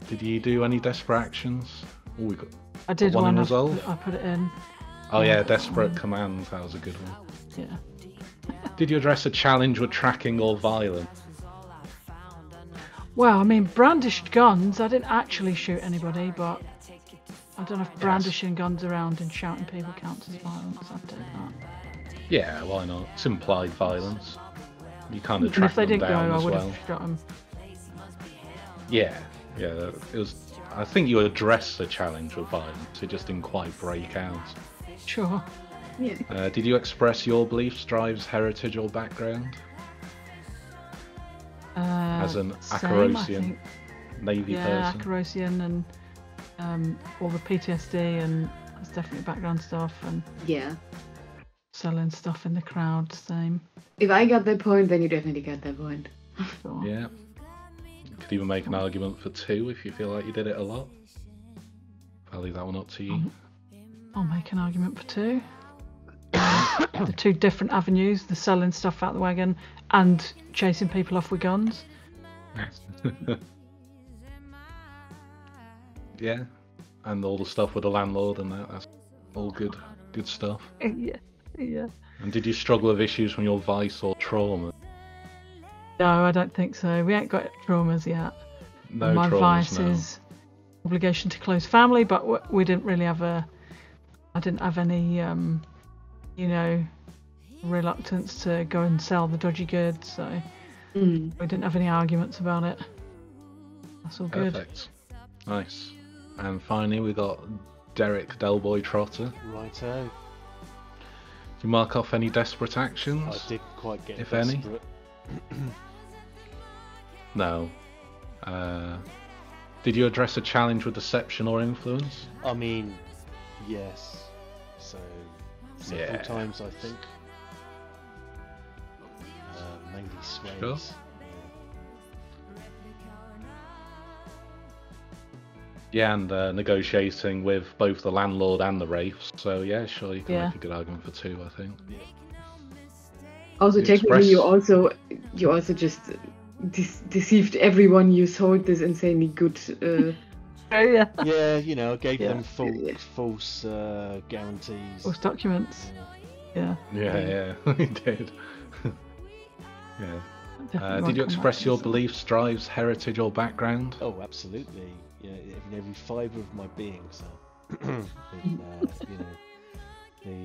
Did you do any desperate actions? Oh, we got. I did one in one. resolve? I put it in. Oh yeah, desperate command. That was a good one. Yeah. Did you address a challenge with tracking or violence? Well, I mean, brandished guns. I didn't actually shoot anybody, but I don't know if brandishing guns around and shouting people counts as violence. I did that. Yeah, why not? It's implied violence. You kind of And track if they them didn't go, down I as would well. have shot them. Yeah. It was. I think you addressed the challenge with violence. It just didn't quite break out. Sure. Yeah. Did you express your beliefs, drives, heritage, or background? As an Same, I Akarosian think. Navy Yeah, person? Akarosian and all the PTSD and there's definitely background stuff and Yeah. selling stuff in the crowd, same. If I got that point, then you definitely got that point. Sure. Yeah. You could even make an argument for 2 if you feel like you did it a lot. I'll leave that one up to you. I'll make an argument for 2. The 2 different avenues, the selling stuff out the wagon and chasing people off with guns. Yeah. And all the stuff with the landlord and that's all good stuff. Yeah. And did you struggle with issues from your vice or trauma? No, I don't think so. We ain't got traumas yet. No My traumas, vice no. is obligation to close family, but we didn't really have I didn't have any, reluctance to go and sell the dodgy goods, so we didn't have any arguments about it. That's all good. Perfect. Nice. And finally we got Derek Delboy Trotter. Righto. Do you mark off any desperate actions? I didn't quite get If desperate. No. Did you address a challenge with deception or influence? I mean, yes. So, several times I think. Mainly sways. Sure. Yeah, and negotiating with both the landlord and the Wraiths. So yeah, sure, you can make a good argument for 2, I think. Yeah. Also, You technically, express- you also just deceived everyone. You sold this insanely good. Oh yeah. Yeah, I gave Yeah. them false guarantees. False documents. Yeah. Yeah. Yeah, you did. Yeah. Definitely Did you won't come express back your to beliefs, drives, heritage, or background? Oh, absolutely. Yeah, in every fibre of my being. So, the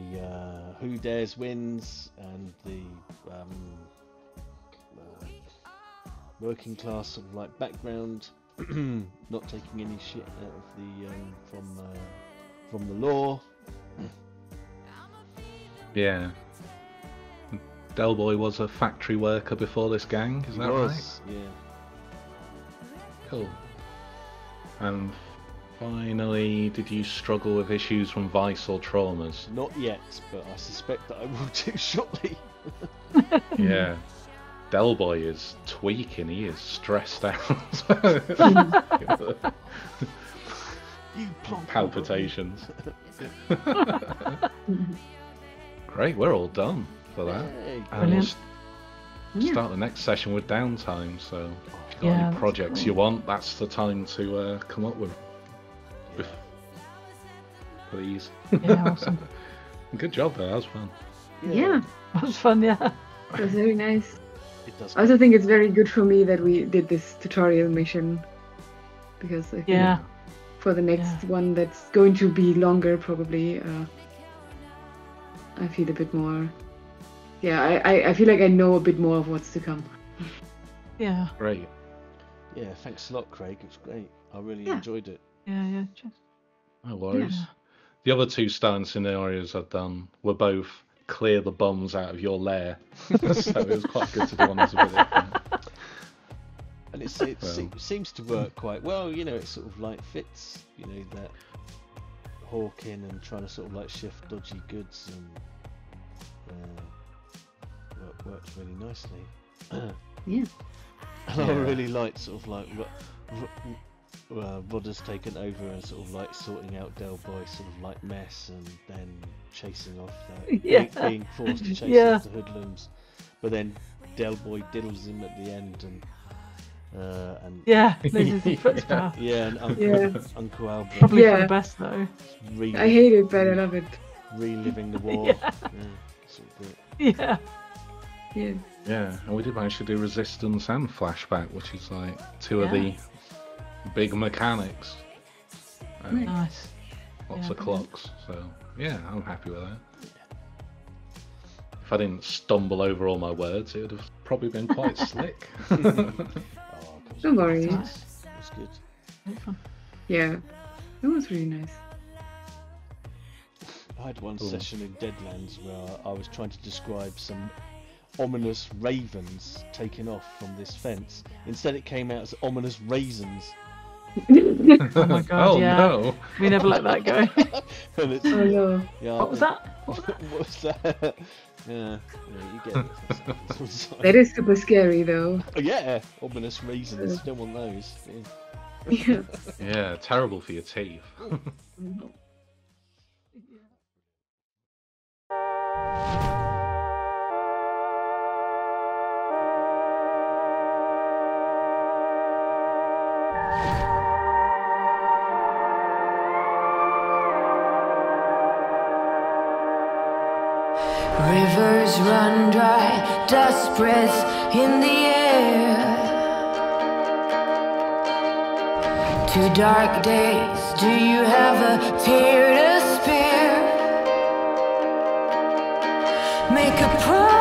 who dares wins, and the working class sort of like background, not taking any shit out of the from the law. Yeah. Delboy was a factory worker before this gang, is that right? Yeah. Cool. And finally, did you struggle with issues from vice or traumas? Not yet, but I suspect that I will do shortly. Yeah. Delboy is tweaking, he is stressed out. You plonk Palpitations. Great, we're all done for that. Yay. And Brilliant. we'll start the next session with downtime, so if you've got Yeah, any that's projects cool. you want, that's the time to come up with. Please. Yeah, awesome. Good job though, that was fun. Yeah, That was fun, yeah. it was very nice. It does. I also think it's very good for me that we did this tutorial mission, because I think Yeah. for the next one that's going to be longer probably, I feel a bit more. Yeah, I feel like I know a bit more of what's to come. Yeah. Great. Yeah, thanks a lot, Craig. It was great. I really Yeah. enjoyed it. Yeah. Just, No worries. Yeah. The other 2 starting scenarios I've done were both clear the bums out of your lair. So it was quite good to do one as a bit of fun. And it Well. seems to work quite well. It sort of like fits, that hawking and trying to sort of like shift dodgy goods, and works really nicely. Yeah. And I Yeah. really like sort of like Rod has taken over and sort of like sorting out Delboy's sort of like mess, and then chasing off Yeah. being forced to chase Yeah. off the hoodlums, but then Delboy diddles him at the end, and yeah, loses his Foot Spa. and Yeah. Uncle Albert Probably for Yeah. the best though. I hate it, but I love it. reliving the war. Yeah. Sort of great. Yeah. Yeah. Yeah, and we did manage to do Resistance and Flashback, which is like 2 of the big mechanics. Nice. Lots Yeah, of brilliant. clocks, so yeah, I'm happy with that. If I didn't stumble over all my words, it would have probably been quite slick. Don't worry. Nice. It's good. Very fun. Yeah. It was really nice. I had one Cool. session in Deadlands where I was trying to describe some ominous ravens taking off from this fence. Instead, it came out as ominous raisins. Oh my god, Oh yeah. no! We never let that go. And it's, Oh no. yeah, What was that? what was that? Yeah, you get it. Sometimes. That is super scary though. Oh, yeah, ominous reasons. Don't want those. Yeah. Yeah. Yeah, terrible for your teeth. Rivers run dry, dust spreads in the air. 2 dark days, do you have a tear to spare? Make a promise.